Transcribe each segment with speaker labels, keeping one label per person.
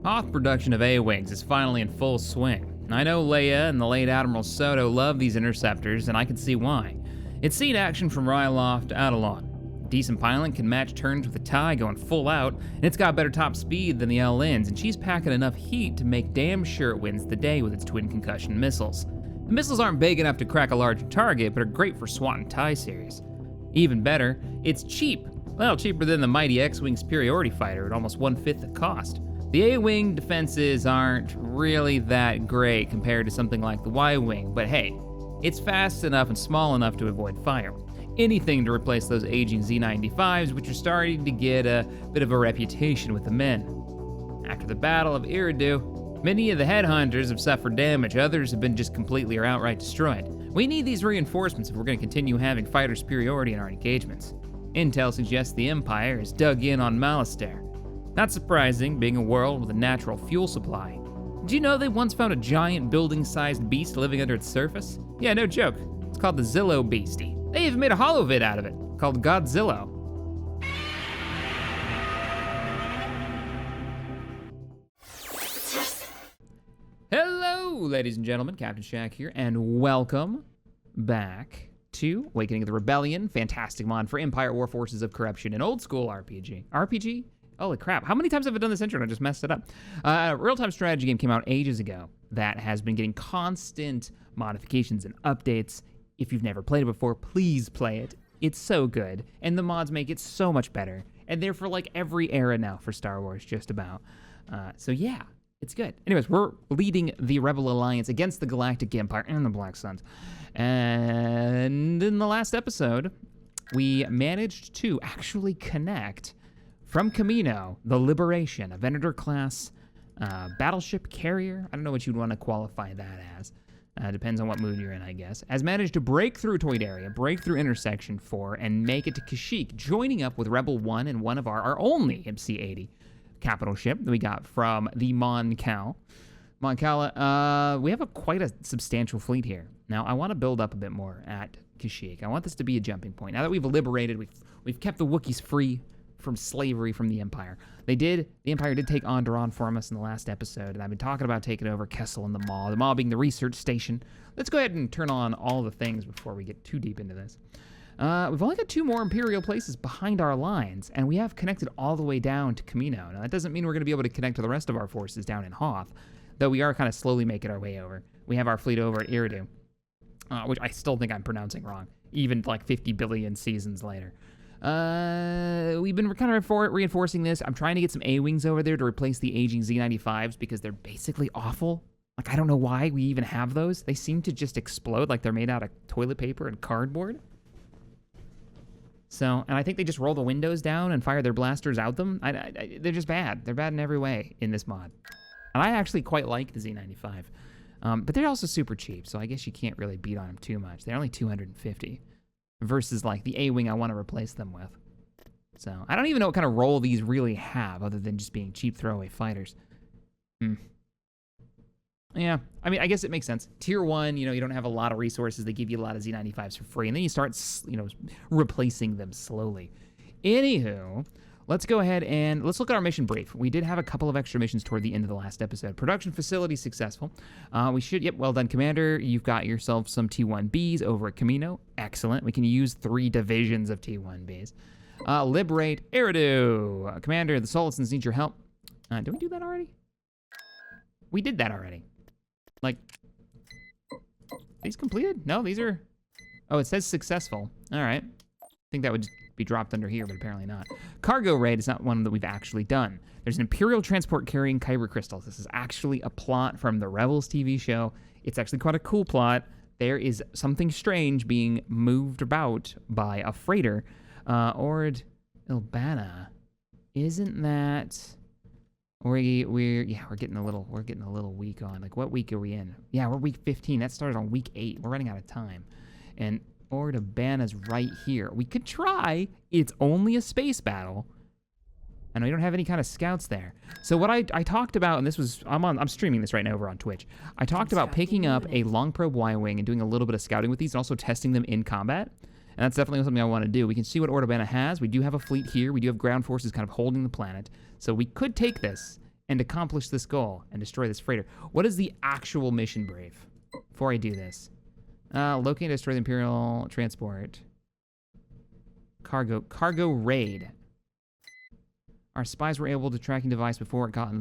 Speaker 1: Hoth production of A-Wings is finally in full swing. I know Leia and the late Admiral Soto love these interceptors, and I can see why. It's seen action from Ryloth to Adelon. A decent pilot can match turns with the TIE going full out, and it's got better top speed than the LNs, and she's packing enough heat to make damn sure it wins the day with its twin concussion missiles. The missiles aren't big enough to crack a larger target, but are great for swatting TIE series. Even better, it's cheap. Well, cheaper than the mighty X-Wing superiority fighter at almost 1/5 the cost. The A-Wing defenses aren't really that great compared to something like the Y-Wing, but hey, it's fast enough and small enough to avoid fire. Anything to replace those aging Z95s, which are starting to get a bit of a reputation with the men. After the Battle of Eridu, many of the headhunters have suffered damage, others have been just completely or outright destroyed. We need these reinforcements if we're going to continue having fighter superiority in our engagements. Intel suggests the Empire has dug in on Malastare. Not surprising, being a world with a natural fuel supply. Did you know they once found a giant building-sized beast living under its surface? Yeah, no joke. It's called the Zillo Beastie. They even made a holovid out of it, called Godzilla. Hello, ladies and gentlemen, Captain Shack here, and welcome back to Awakening of the Rebellion, fantastic mod for Empire War Forces of Corruption, an old school RPG. RPG? Holy crap, how many times have I done this intro and I just messed it up? A real-time strategy game came out ages ago that has been getting constant modifications and updates. If you've never played it before, please play it. It's so good, and the mods make it so much better. And they're for like every era now for Star Wars, just about. So yeah, it's good. Anyways, we're leading the Rebel Alliance against the Galactic Empire and the Black Suns. And in the last episode, we managed to actually connect from Camino, the Liberation, a Venator-class battleship carrier. I don't know what you'd want to qualify that as. Depends on what mood you're in, I guess. Has managed to break through Toyd area, break through Intersection 4, and make it to Kashyyyk, joining up with Rebel 1 and one of our only MC-80 capital ship that we got from the Mon Cal. Mon Cala, we have quite a substantial fleet here. Now, I want to build up a bit more at Kashyyyk. I want this to be a jumping point. Now that we've liberated, we've kept the Wookiees free from slavery from the Empire. The Empire did take Onderon from us in the last episode, and I've been talking about taking over Kessel and the Maw being the research station. Let's go ahead and turn on all the things before we get too deep into this. We've only got 2 more Imperial places behind our lines, and we have connected all the way down to Camino. Now, that doesn't mean we're going to be able to connect to the rest of our forces down in Hoth, though we are kind of slowly making our way over. We have our fleet over at Eridu, which I still think I'm pronouncing wrong, even like 50 billion seasons later. We've been kind of reinforcing this. I'm trying to get some A-Wings over there to replace the aging Z95s because they're basically awful. Like, I don't know why we even have those. They seem to just explode like they're made out of toilet paper and cardboard. So, and I think they just roll the windows down and fire their blasters out them. They're just bad. They're bad in every way in this mod. And I actually quite like the Z95. But they're also super cheap, so I guess you can't really beat on them too much. They're only 250. Versus like the A-Wing I want to replace them with. So I don't even know what kind of role these really have other than just being cheap throwaway fighters. Yeah, I mean, I guess it makes sense. Tier 1, you don't have a lot of resources. They give you a lot of Z95s for free, and then you start, replacing them slowly. Anywho, let's go ahead and let's look at our mission brief. We did have a couple of extra missions toward the end of the last episode. Production facility successful. Well done, Commander. You've got yourself some T1Bs over at Camino. Excellent. We can use 3 divisions of T1Bs. Liberate Eridu. Commander, the Solisons need your help. Did we do that already? We did that already. Like, these completed? No, these are... Oh, it says successful. All right. I think that would be dropped under here, but apparently not. Cargo raid is not one that we've actually done. There's an Imperial transport carrying Kyber crystals. This is actually a plot from the Rebels TV show. It's actually quite a cool plot. There is something strange being moved about by a freighter. Ord Ibanna. Isn't that... We're getting a little weak on. Like, what week are we in? Yeah, we're week 15. That started on week 8. We're running out of time. And Ord Ibanna's right here. We could try. It's only a space battle. And we don't have any kind of scouts there. So what I talked about, and this was, I'm streaming this right now over on Twitch. I talked about picking up a long probe Y-Wing and doing a little bit of scouting with these and also testing them in combat. And that's definitely something I want to do. We can see what Ord Ibanna has. We do have a fleet here. We do have ground forces kind of holding the planet. So we could take this and accomplish this goal and destroy this freighter. What is the actual mission brief before I do this? Locate and destroy the imperial transport. Cargo raid. Our spies were able to tracking device before it got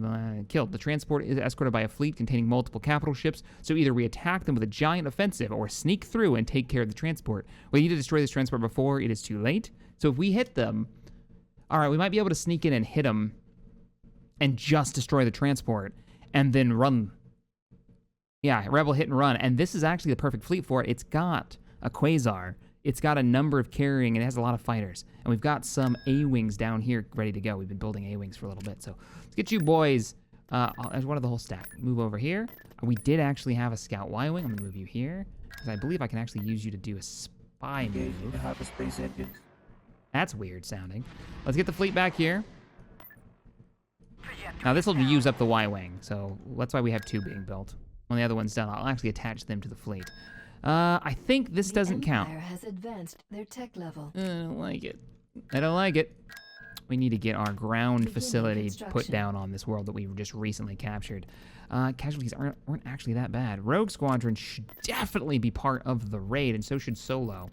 Speaker 1: killed. The transport is escorted by a fleet containing multiple capital ships, so either we attack them with a giant offensive or sneak through and take care of the transport. We need to destroy this transport before it is too late. So if we hit them, all right, we might be able to sneak in and hit them and just destroy the transport and then run. Yeah, rebel hit and run. And this is actually the perfect fleet for it. It's got a quasar. It's got a number of carrying, and it has a lot of fighters. And we've got some A-wings down here ready to go. We've been building A-wings for a little bit. So let's get you boys. As one of the whole stack. Move over here. We did actually have a scout Y-wing. I'm going to move you here, because I believe I can actually use you to do a spy move. That's weird sounding. Let's get the fleet back here. Now this will use up the Y-wing, so that's why we have 2 being built. When the other one's done, I'll actually attach them to the fleet. I think this doesn't count.
Speaker 2: The Empire has advanced their tech level.
Speaker 1: I don't like it. I don't like it. We need to get our ground facility put down on this world that we just recently captured. Casualties weren't actually that bad. Rogue Squadron should definitely be part of the raid, and so should Solo.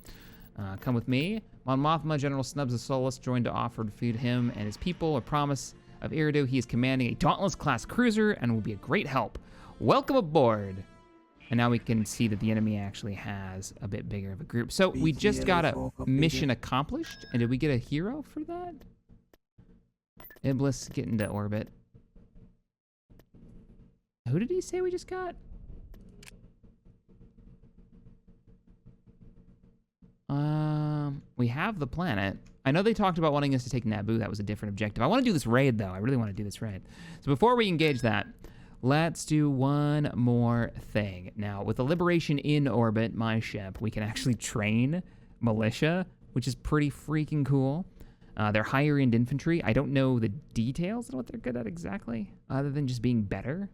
Speaker 1: Come with me. Mon Mothma, General Snubs of Solus, joined to offer to feed him and his people a promise of Eridu. He is commanding a Dauntless-class cruiser and will be a great help. Welcome aboard. And now we can see that the enemy actually has a bit bigger of a group. So we just got a mission accomplished. And did we get a hero for that? Iblis, get into orbit. Who did he say we just got? We have the planet. I know they talked about wanting us to take Naboo. That was a different objective. I want to do this raid, though. I really want to do this raid. So before we engage that, let's do one more thing. Now, with the Liberation in orbit, my ship, we can actually train militia, which is pretty freaking cool. They're higher-end infantry. I don't know the details of what they're good at exactly, other than just being better.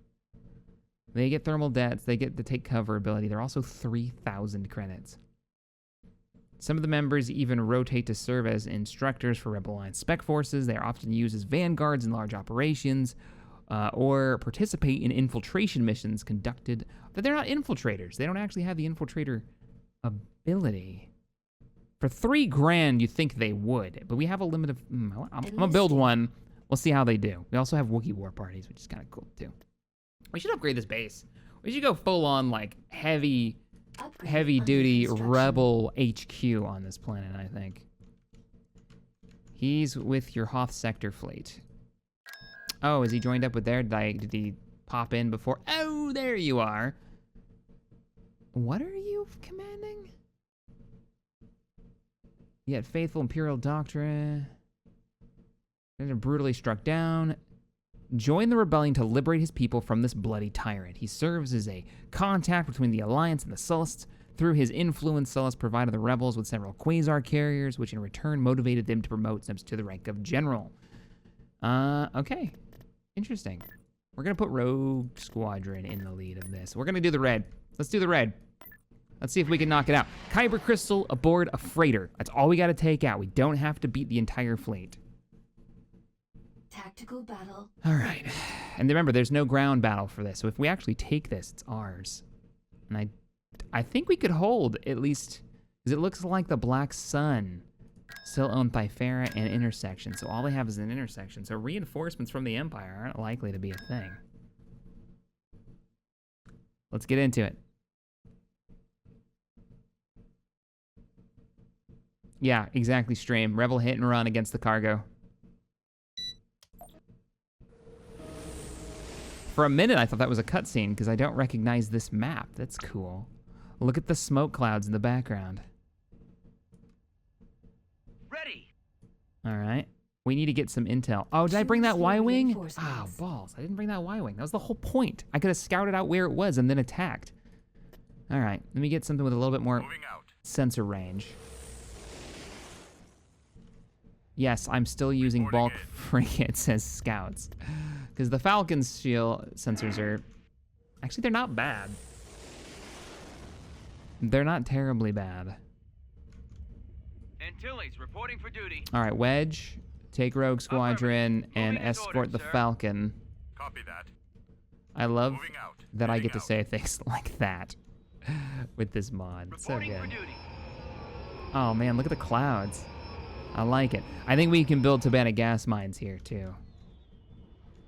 Speaker 1: They get thermal debts. They get the take cover ability. They're also 3,000 credits. Some of the members even rotate to serve as instructors for Rebel Alliance spec forces. They are often used as vanguards in large operations, or participate in infiltration missions conducted, but they're not infiltrators. They don't actually have the infiltrator ability. For $3 grand, you think they would, but we have a limit of, I'm gonna build one. We'll see how they do. We also have Wookiee war parties, which is kind of cool too. We should upgrade this base. We should go full on like heavy duty Rebel HQ on this planet, I think. He's with your Hoth sector fleet. Oh, is he joined up with there? Did he pop in before? Oh, there you are. What are you commanding? Yet faithful Imperial Doctrine. They're brutally struck down. Join the rebellion to liberate his people from this bloody tyrant. He serves as a contact between the Alliance and the Sullists. Through his influence, Sullust provided the rebels with several quasar carriers, which in return motivated them to promote them to the rank of general. Okay. Interesting. We're going to put Rogue Squadron in the lead of this. We're going to do the red. Let's do the red. Let's see if we can knock it out. Kyber Crystal aboard a freighter. That's all we got to take out. We don't have to beat the entire fleet.
Speaker 2: Tactical battle.
Speaker 1: All right. And remember, there's no ground battle for this. So if we actually take this, it's ours. And I think we could hold at least, because it looks like the Black Sun still own Thyfera and Intersection. So all they have is an intersection. So reinforcements from the Empire aren't likely to be a thing. Let's get into it. Yeah, exactly, Stream. Rebel hit and run against the cargo. For a minute, I thought that was a cutscene because I don't recognize this map. That's cool. Look at the smoke clouds in the background.
Speaker 3: Ready.
Speaker 1: All right. We need to get some intel. Oh, did I bring that Y-wing? Oh, balls. I didn't bring that Y-wing. That was the whole point. I could have scouted out where it was and then attacked. All right. Let me get something with a little bit more sensor range. Yes, I'm still using bulk frigates as scouts. Because the Falcon's shield sensors are... Actually, they're not bad. They're not terribly bad.
Speaker 3: Antilles reporting for duty.
Speaker 1: All right, Wedge, take Rogue Squadron and escort the Falcon.
Speaker 3: Copy that.
Speaker 1: I love
Speaker 3: Moving out.
Speaker 1: that I
Speaker 3: Heading
Speaker 1: get to
Speaker 3: out.
Speaker 1: say things like that with this mod. It's so
Speaker 3: Reporting for
Speaker 1: good.
Speaker 3: duty.
Speaker 1: Oh man, look at the clouds. I like it. I think we can build Tibanna gas mines here too.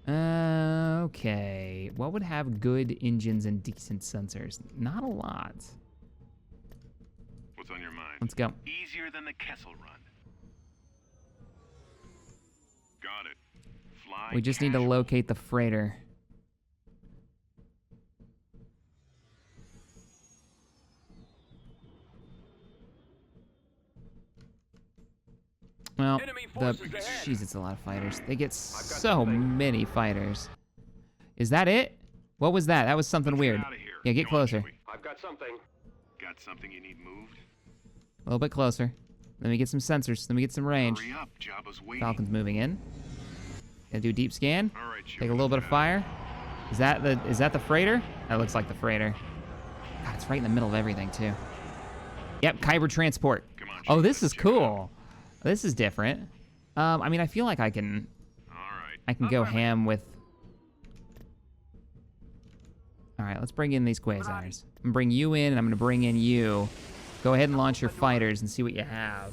Speaker 1: Okay. What would have good engines and decent sensors? Not a lot.
Speaker 4: What's on your mind?
Speaker 1: Let's go.
Speaker 4: Easier than the Kessel Run. Got it. Fly
Speaker 1: We just need to
Speaker 4: casual.
Speaker 1: locate the freighter. Well,
Speaker 3: Enemy
Speaker 1: the
Speaker 3: forces ahead.
Speaker 1: jeez, it's a lot of fighters. They get so many fighters. Is that it? What was that? That was something
Speaker 4: Let's
Speaker 1: weird.
Speaker 4: Get out of here.
Speaker 1: Yeah, get
Speaker 4: Come on,
Speaker 1: closer.
Speaker 4: Chewie.
Speaker 3: I've got something.
Speaker 4: Got something you need moved?
Speaker 1: A little bit closer. Let me get some sensors. Let me get some range.
Speaker 4: Hurry up, Jabba's waiting.
Speaker 1: Falcon's moving in. Gonna do a deep scan.
Speaker 4: All right, Chewie,
Speaker 1: Take a little bit of fire. Is that the freighter? That looks like the freighter. God, it's right in the middle of everything too. Yep, Kyber transport.
Speaker 4: Come on,
Speaker 1: Oh,
Speaker 4: Chewie,
Speaker 1: this
Speaker 4: let's
Speaker 1: is
Speaker 4: check it out.
Speaker 1: cool. This is different. I mean, I feel like I can
Speaker 4: All right.
Speaker 1: go ham with. All right, let's bring in these quasars. I'm gonna bring you in, and I'm gonna bring in you. Go ahead and launch your fighters and see what you have.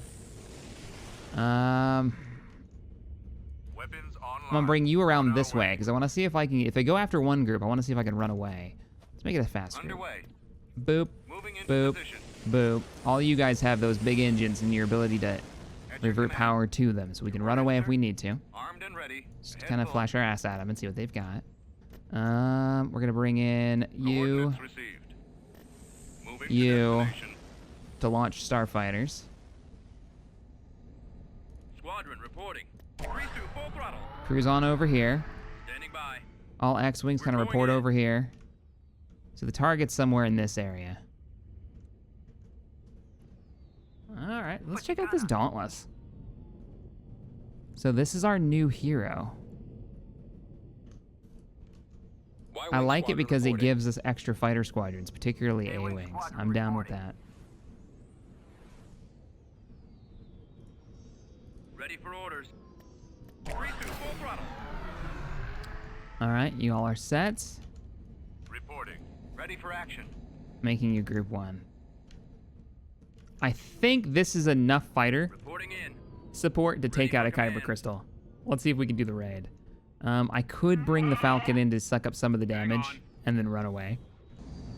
Speaker 3: Weapons online.
Speaker 1: I'm gonna bring you around
Speaker 3: On
Speaker 1: this
Speaker 3: our
Speaker 1: way because I want to see if I can. If they go after one group, I want to see if I can run away. Let's make it a fast group.
Speaker 3: Underway.
Speaker 1: Boop,
Speaker 3: Moving into
Speaker 1: boop,
Speaker 3: position.
Speaker 1: boop. All you guys have those big engines and your ability to
Speaker 3: At your
Speaker 1: revert
Speaker 3: command.
Speaker 1: power to them, so we can run away if we need to.
Speaker 3: Armed and ready.
Speaker 1: Just
Speaker 3: Ahead
Speaker 1: kind of
Speaker 3: full.
Speaker 1: flash our ass at them and see what they've got. We're gonna bring in you
Speaker 3: Coordinates received. Moving to
Speaker 1: You.
Speaker 3: destination.
Speaker 1: to launch starfighters.
Speaker 3: Squadron reporting. 3-2, full throttle.
Speaker 1: Cruise on over here.
Speaker 3: Standing by.
Speaker 1: All X-wings
Speaker 3: We're
Speaker 1: kind of
Speaker 3: going
Speaker 1: report
Speaker 3: in.
Speaker 1: over here. So the target's somewhere in this area. All right, let's check out this Dauntless. So this is our new hero. I
Speaker 3: Y-wing
Speaker 1: like it
Speaker 3: squadron
Speaker 1: because it
Speaker 3: reporting.
Speaker 1: gives us extra fighter squadrons, particularly A-wings. I'm down with that.
Speaker 3: Ready for orders. 3-2, full throttle.
Speaker 1: All right, you all are set.
Speaker 3: Reporting. Ready for action.
Speaker 1: Making you group 1. I think this is enough fighter
Speaker 3: Reporting in.
Speaker 1: support to take
Speaker 3: Ready
Speaker 1: out a
Speaker 3: for
Speaker 1: Kyber
Speaker 3: command.
Speaker 1: crystal. Let's see if we can do the raid. I could bring the Falcon in to suck up some of the damage
Speaker 4: on.
Speaker 1: and then run away.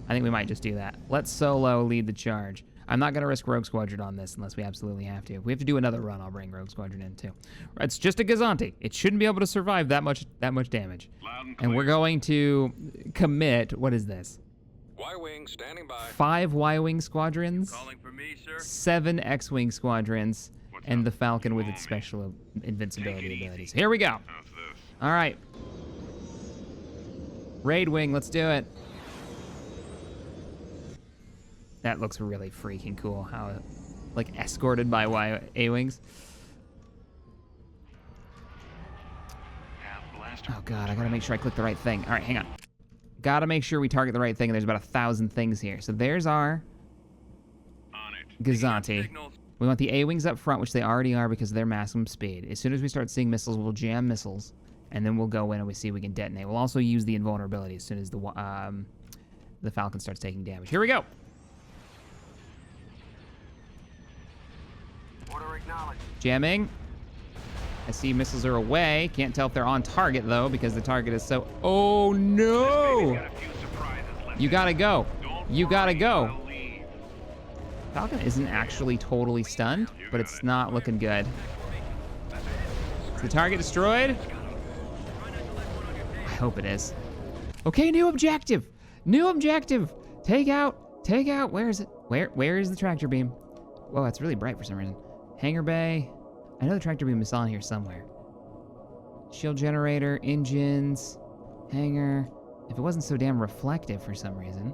Speaker 1: I think we might just do that. Let Solo lead the charge. I'm not going to risk Rogue Squadron on this unless we absolutely have to. If we have to do another run, I'll bring Rogue Squadron in too. It's just a Gazanti. It shouldn't be able to survive that much damage.
Speaker 4: Loud and
Speaker 1: And we're
Speaker 4: clear.
Speaker 1: going to commit, what is this?
Speaker 3: Y-wing standing by.
Speaker 1: 5 Y-Wing squadrons,
Speaker 3: Calling for me, sir.
Speaker 1: 7 X-Wing squadrons,
Speaker 4: What's
Speaker 1: and
Speaker 4: up?
Speaker 1: the Falcon with
Speaker 4: Follow
Speaker 1: its
Speaker 4: me.
Speaker 1: special invincibility
Speaker 4: Take it easy.
Speaker 1: abilities. Here we go.
Speaker 4: How's this?
Speaker 1: All right. Raid Wing, let's do it. That looks really freaking cool. How, like, escorted by A-Wings.
Speaker 4: Have blaster.
Speaker 1: Oh, God, I gotta make sure I click the right thing. All right, hang on. Gotta make sure we target the right thing, and there's about 1,000 things here. So there's our
Speaker 4: On it.
Speaker 1: Gazanti.
Speaker 3: Signals.
Speaker 1: We want the A-Wings up front, which they already are because of their maximum speed. As soon as we start seeing missiles, we'll jam missiles, and then we'll go in and we see if we can detonate. We'll also use the invulnerability as soon as the Falcon starts taking damage. Here we go.
Speaker 3: Order acknowledged.
Speaker 1: Jamming. I see missiles are away. Can't tell if they're on target, though, because the target is so... Oh, no!
Speaker 4: Got a few surprises left.
Speaker 1: You gotta go.
Speaker 4: Don't
Speaker 1: You gotta
Speaker 4: worry,
Speaker 1: go.
Speaker 4: I'll leave.
Speaker 1: Falcon isn't actually totally stunned, but it's not looking good. Is the target destroyed? I hope it is. Okay, new objective. New objective. Take out. Where is it? Where is the tractor beam? Whoa, it's really bright for some reason. Hangar bay. I know the tractor beam is on here somewhere. Shield generator, engines, hangar. If it wasn't so damn reflective for some reason.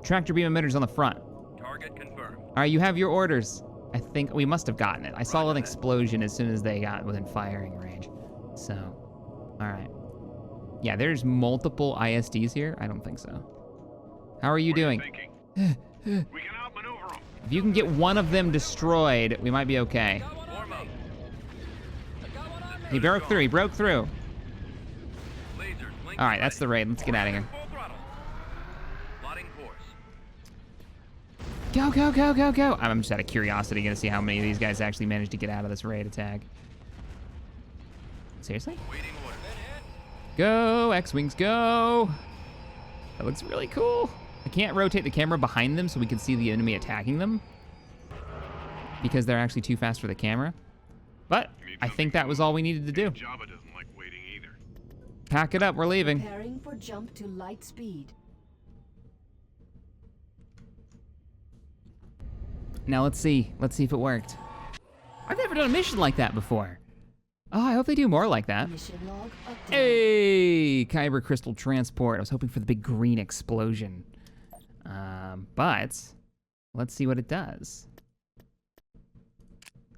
Speaker 1: Tractor beam emitters on the front.
Speaker 3: Target confirmed.
Speaker 1: All right, you have your orders. I think we must have gotten it. I saw an explosion as soon as they got within firing range. So, all right. Yeah, there's multiple ISDs here. I don't think so. How are you
Speaker 4: What are
Speaker 1: doing?
Speaker 4: thinking? We can outmaneuver them.
Speaker 1: If you can get one of them destroyed, we might be okay.
Speaker 3: Warm up.
Speaker 1: He broke through. He broke through.
Speaker 3: Lasers linked
Speaker 1: All right, that's the raid. Let's get out of here.
Speaker 3: full throttle. Plotting course.
Speaker 1: Go, go, go, go, go. I'm just out of curiosity gonna see how many of these guys actually managed to get out of this raid attack. Seriously?
Speaker 3: Waiting orders.
Speaker 1: Go, X-Wings, go. That looks really cool. I can't rotate the camera behind them so we can see the enemy attacking them because they're actually too fast for the camera. But I think that was all we needed to do.
Speaker 4: Java doesn't like waiting either.
Speaker 1: Pack it up, we're leaving.
Speaker 2: Preparing for jump to light speed.
Speaker 1: Now let's see if it worked. I've never done a mission like that before. Oh, I hope they do more like that.
Speaker 2: Mission log update.
Speaker 1: Hey, Kyber Crystal Transport. I was hoping for the big green explosion. But let's see what it does.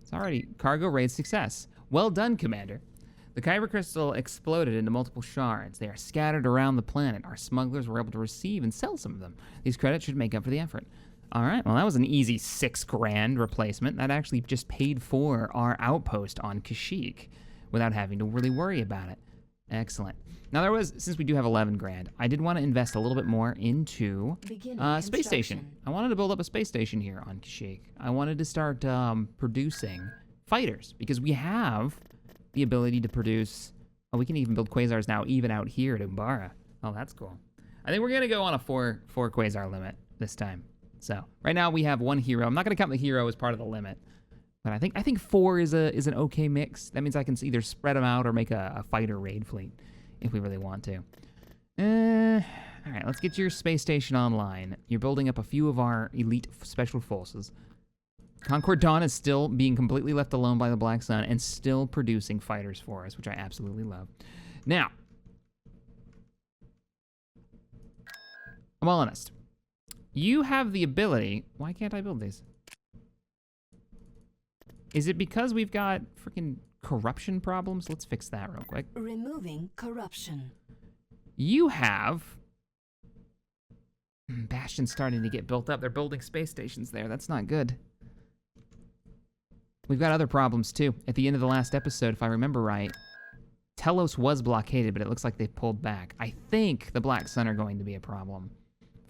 Speaker 1: It's already cargo raid success. Well done, Commander. The Kyber Crystal exploded into multiple shards. They are scattered around the planet. Our smugglers were able to receive and sell some of them. These credits should make up for the effort. All right, well, that was an easy $6 grand replacement. That actually just paid for our outpost on Kashyyyk without having to really worry about it. Excellent. Now since we do have 11 grand, I did want to invest a little bit more into space station. I wanted to build up a space station here on Kashyyyk. I wanted to start producing fighters because we have the ability to produce, we can even build quasars now even out here at Umbara. Oh, that's cool. I think we're gonna go on a four quasar limit this time. So right now we have 1 hero. I'm not gonna count the hero as part of the limit, but I think 4 is an okay mix. That means I can either spread them out or make a fighter raid fleet if we really want to. All right, let's get your space station online. You're building up a few of our elite special forces. Concord Dawn is still being completely left alone by the Black Sun and still producing fighters for us, which I absolutely love. Now, I'm all honest. You have the ability. Why can't I build these? Is it because we've got freaking corruption problems? Let's fix that real quick.
Speaker 2: Removing corruption.
Speaker 1: You have Bastion's starting to get built up. They're building space stations there. That's not good. We've got other problems too. At the end of the last episode, if I remember right, Telos was blockaded, but it looks like they pulled back. I think the Black Sun are going to be a problem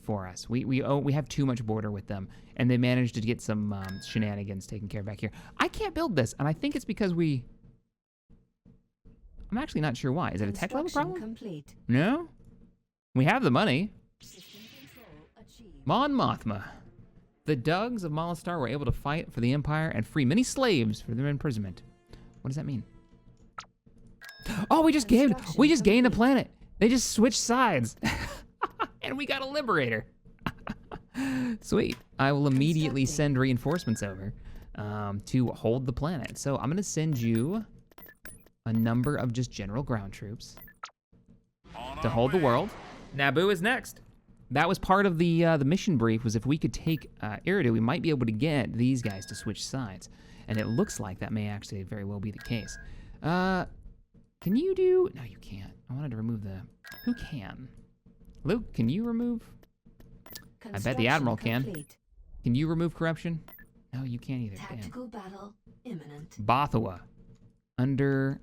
Speaker 1: for us. We have too much border with them, and they managed to get some shenanigans taken care of back here. I can't build this, and I think it's because I'm actually not sure why. Is it a tech level problem?
Speaker 2: Complete.
Speaker 1: No? We have the money.
Speaker 2: System control achieved.
Speaker 1: Mon Mothma. The Dugs of Malastar were able to fight for the Empire and free many slaves from their imprisonment. What does that mean? Oh, we just gained a planet. They just switched sides. And we got a liberator. Sweet. I will immediately send reinforcements over to hold the planet. So I'm gonna send you a number of just general ground troops to hold the world. Naboo is next. That was part of the mission brief, was if we could take Eridu, we might be able to get these guys to switch sides. And it looks like that may actually very well be the case. Can you do, no you can't. I wanted to remove who can? Luke, can you remove? I bet the Admiral can.
Speaker 2: Complete.
Speaker 1: Can you remove corruption? No, you can't either.
Speaker 2: Tactical battle imminent.
Speaker 1: Bothawui. Under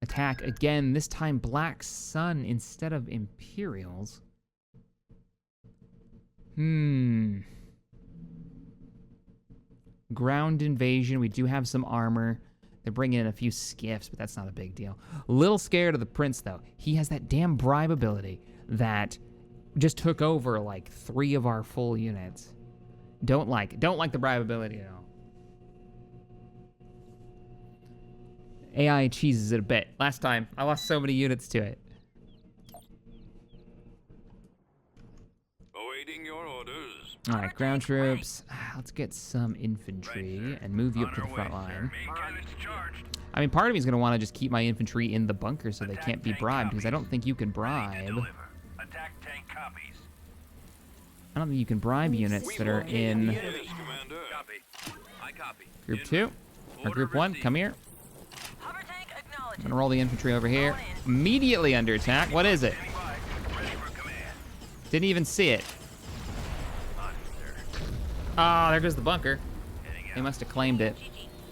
Speaker 1: attack again, this time Black Sun instead of Imperials. Ground invasion, we do have some armor. They're bringing in a few skiffs, but that's not a big deal. Little scared of the Prince, though. He has that damn bribe ability that just took over like 3 of our full units. Don't like the bribe ability at all. AI cheeses it a bit. Last time, I lost so many units to it.
Speaker 3: Awaiting your orders.
Speaker 1: All right, ground troops. Let's get some infantry and move you up to the front line.
Speaker 3: Main cannons charged.
Speaker 1: I mean, part of me is going to want to just keep my infantry in the bunker so they can't be bribed, because I don't think you can bribe.
Speaker 3: Attack tank copies.
Speaker 1: I don't think you can bribe units that are in
Speaker 3: Yes, Commander. Copy. I copy.
Speaker 1: Group 2 or Group 1. Come here.
Speaker 5: Hover tank acknowledged.
Speaker 1: I'm going to roll the infantry over here. Immediately under attack. What is it?
Speaker 3: Standing by. Ready for command.
Speaker 1: Didn't even see it.
Speaker 3: On, sir.
Speaker 1: Oh, there goes the bunker.
Speaker 3: Heading
Speaker 1: They
Speaker 3: out.
Speaker 1: must have claimed it.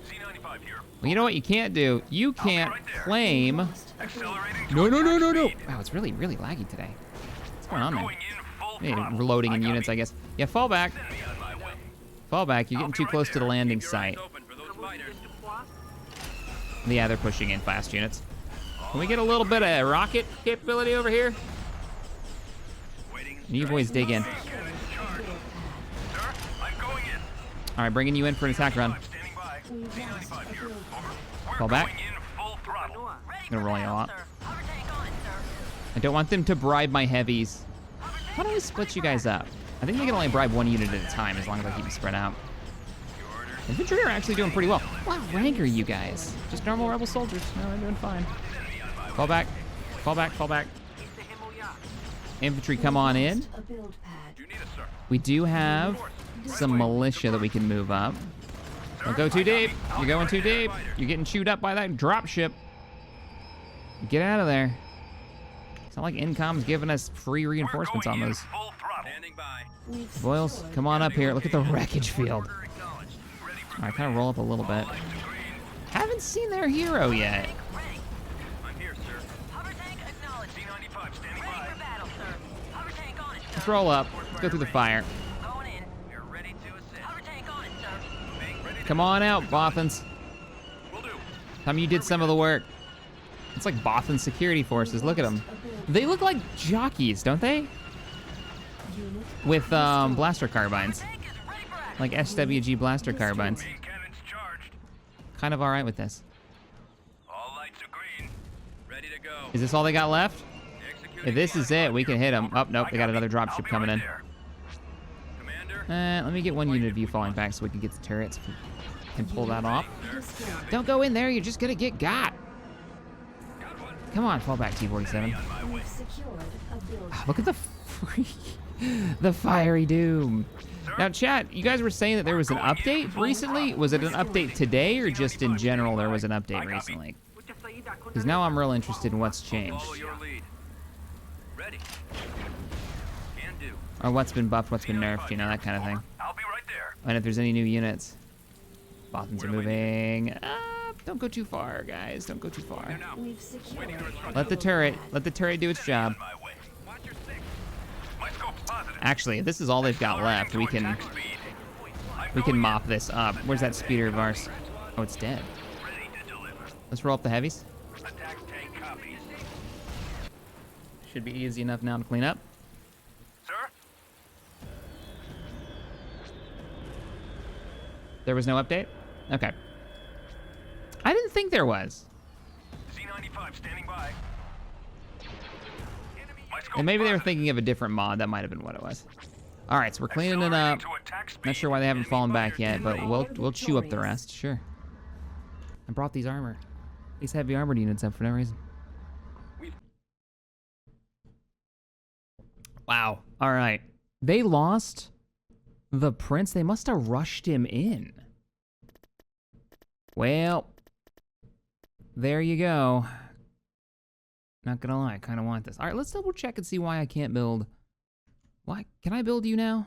Speaker 3: C95 here.
Speaker 1: Well, you know what you can't do? You can't claim.
Speaker 2: Lost ability.
Speaker 3: Accelerating
Speaker 1: No,
Speaker 3: to
Speaker 1: no, no,
Speaker 3: attack
Speaker 1: no, no.
Speaker 3: speed.
Speaker 1: Wow, it's really, really laggy today. What's going on there?
Speaker 3: Going in full
Speaker 1: Hey,
Speaker 3: throttle.
Speaker 1: reloading in units, I guess. Yeah, fall back.
Speaker 3: Send me on my way.
Speaker 1: Fall back. You're getting too close to the landing
Speaker 3: Keep your eyes
Speaker 1: site.
Speaker 3: open for those fighters.
Speaker 1: Yeah, they're pushing in fast units. Can we get a little bit of rocket capability over here?
Speaker 3: Waiting in
Speaker 1: You boys dig in.
Speaker 3: Cannons charged. Sir, I'm going in.
Speaker 1: All right, bringing you in for an attack run.
Speaker 3: Standing by.
Speaker 2: We lost
Speaker 3: Z95 here.
Speaker 2: ability.
Speaker 3: Over. We're
Speaker 1: Fall back.
Speaker 3: going in full throttle.
Speaker 5: Ready
Speaker 1: Gonna
Speaker 5: for
Speaker 1: roll you
Speaker 5: battle,
Speaker 1: out.
Speaker 5: sir. Hover tank on it, sir.
Speaker 1: I don't want them to bribe my heavies.
Speaker 5: Hover tank
Speaker 1: How do I
Speaker 5: is
Speaker 1: split
Speaker 5: ready
Speaker 1: you
Speaker 5: for
Speaker 1: guys up? I think they can only bribe one unit at a time as long as I keep you spread out. Infantry are actually doing pretty well. What rank are you guys? Just normal rebel soldiers. No, they're doing fine. Fall back. Fall back, fall back. Infantry, come on in.
Speaker 2: Lost a build pad.
Speaker 3: You need us, sir.
Speaker 1: We do have some militia that we can move up. Don't go too deep. You're going too deep. You're getting chewed up by that drop ship. Get out of there. It's not like Incom's giving us free reinforcements on those.
Speaker 3: Full throttle. Standing by.
Speaker 2: We've
Speaker 1: Boyles,
Speaker 2: secured
Speaker 1: come on up here. Look at the wreckage field.
Speaker 3: Order acknowledged. Ready for
Speaker 1: All right, kind of roll up a little bit.
Speaker 3: lights to green.
Speaker 1: Haven't seen their hero yet.
Speaker 5: tank ready.
Speaker 3: I'm here, sir.
Speaker 5: Hover tank acknowledged.
Speaker 3: Z95 standing
Speaker 5: Ready
Speaker 3: by.
Speaker 5: for battle, sir. Hover tank on it,
Speaker 1: Let's
Speaker 5: sir.
Speaker 1: roll up. Let's go through the fire.
Speaker 5: Going in.
Speaker 3: We're ready to assist.
Speaker 5: Hover tank on it, sir.
Speaker 3: Being ready to
Speaker 1: Come on out, Bothans.
Speaker 3: Will do.
Speaker 1: Tell me you did some of the work. It's like Bothan security forces. Look at them. They look like jockeys, don't they?
Speaker 2: unit.
Speaker 1: With blaster carbines,
Speaker 5: Tank is ready for action.
Speaker 1: like SWG blaster carbines.
Speaker 3: Main cannons charged.
Speaker 1: Kind of all right with this.
Speaker 3: All lights are green. Ready to go.
Speaker 1: Is this all they got left?
Speaker 3: Executing
Speaker 1: If this is it, we can hit them. Oh, nope, they got another
Speaker 3: I'll
Speaker 1: dropship
Speaker 3: be
Speaker 1: coming
Speaker 3: right
Speaker 1: in.
Speaker 3: there. Commander,
Speaker 1: Let me get one unit of you falling back so we can get the turrets and pull that off.
Speaker 2: Destroyed.
Speaker 1: Don't go in there, you're just gonna get got.
Speaker 3: got one.
Speaker 1: Come on, fall back, T-47.
Speaker 3: On my way.
Speaker 2: We've secured a build
Speaker 1: Look at the the fiery doom. Now, chat, you guys were saying that there was an update recently. Was it an update today or just in general there was an update recently? Because now I'm real interested in what's changed.
Speaker 3: Follow your lead. Ready. Can do.
Speaker 1: Or what's been buffed, what's been nerfed, you know, that kind of thing.
Speaker 3: I'll be right there.
Speaker 1: And if there's any new units. Bothans are moving. Don't go too far, guys. Don't go too far.
Speaker 2: We've secured a
Speaker 1: Let the
Speaker 2: build
Speaker 1: turret
Speaker 2: pad.
Speaker 1: do its job.
Speaker 3: On my way. Watch your six. My scope's positive.
Speaker 1: Actually, if this is all they've got left, we can mop this up. Where's that speeder of ours? Oh, it's dead.
Speaker 3: Ready to deliver.
Speaker 1: Let's roll up the heavies.
Speaker 3: Attack tank copies.
Speaker 1: Should be easy enough now to clean up.
Speaker 3: Sir?
Speaker 1: There was no update? Okay. I didn't think there was.
Speaker 3: Z95 standing by. My scope's
Speaker 1: And maybe they were
Speaker 3: positive.
Speaker 1: thinking of a different mod. That might have been what it was. All right, so we're cleaning it up.
Speaker 3: Accelerating to attack speed.
Speaker 1: Not sure why they haven't
Speaker 3: Enemy
Speaker 1: fallen back
Speaker 3: fighters
Speaker 1: yet, but
Speaker 3: inbound.
Speaker 1: we'll chew up the rest. Sure. I brought these heavy armored units up for no reason. Wow. All right. They lost the prince. They must have rushed him in. Well, there you go. Not gonna lie, I kind of want this. All right, let's double check and see why I can't build. Why can I build you now?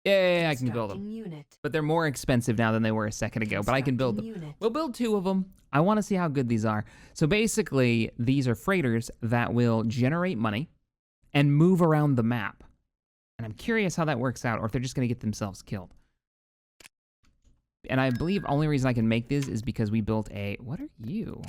Speaker 1: Yeah, I can build them.
Speaker 2: Constructing unit.
Speaker 1: But they're more expensive now than they were a second ago, but I can build them.
Speaker 2: Constructing unit.
Speaker 1: We'll build 2 of them. I want to see how good these are. So basically, these are freighters that will generate money and move around the map. And I'm curious how that works out, or if they're just going to get themselves killed. And I believe only reason I can make this is because we built a... What are you?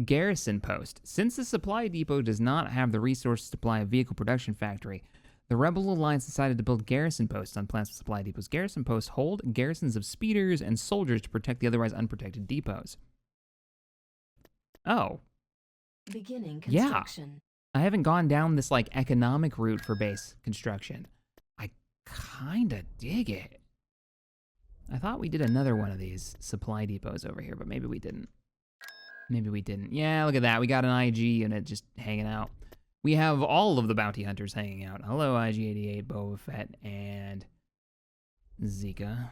Speaker 1: Garrison post. Since the supply depot does not have the resources to supply a vehicle production factory, the Rebel Alliance decided to build garrison posts on plants with supply depots. Garrison posts hold garrisons of speeders and soldiers to protect the otherwise unprotected depots. Oh.
Speaker 2: Beginning
Speaker 1: Yeah.
Speaker 2: construction.
Speaker 1: I haven't gone down this, like, economic route for base construction. I kinda dig it. I thought we did another one of these supply depots over here, but maybe we didn't. Maybe we didn't. Yeah, look at that. We got an IG unit just hanging out. We have all of the bounty hunters hanging out. Hello, IG-88, Boba Fett, and Zika.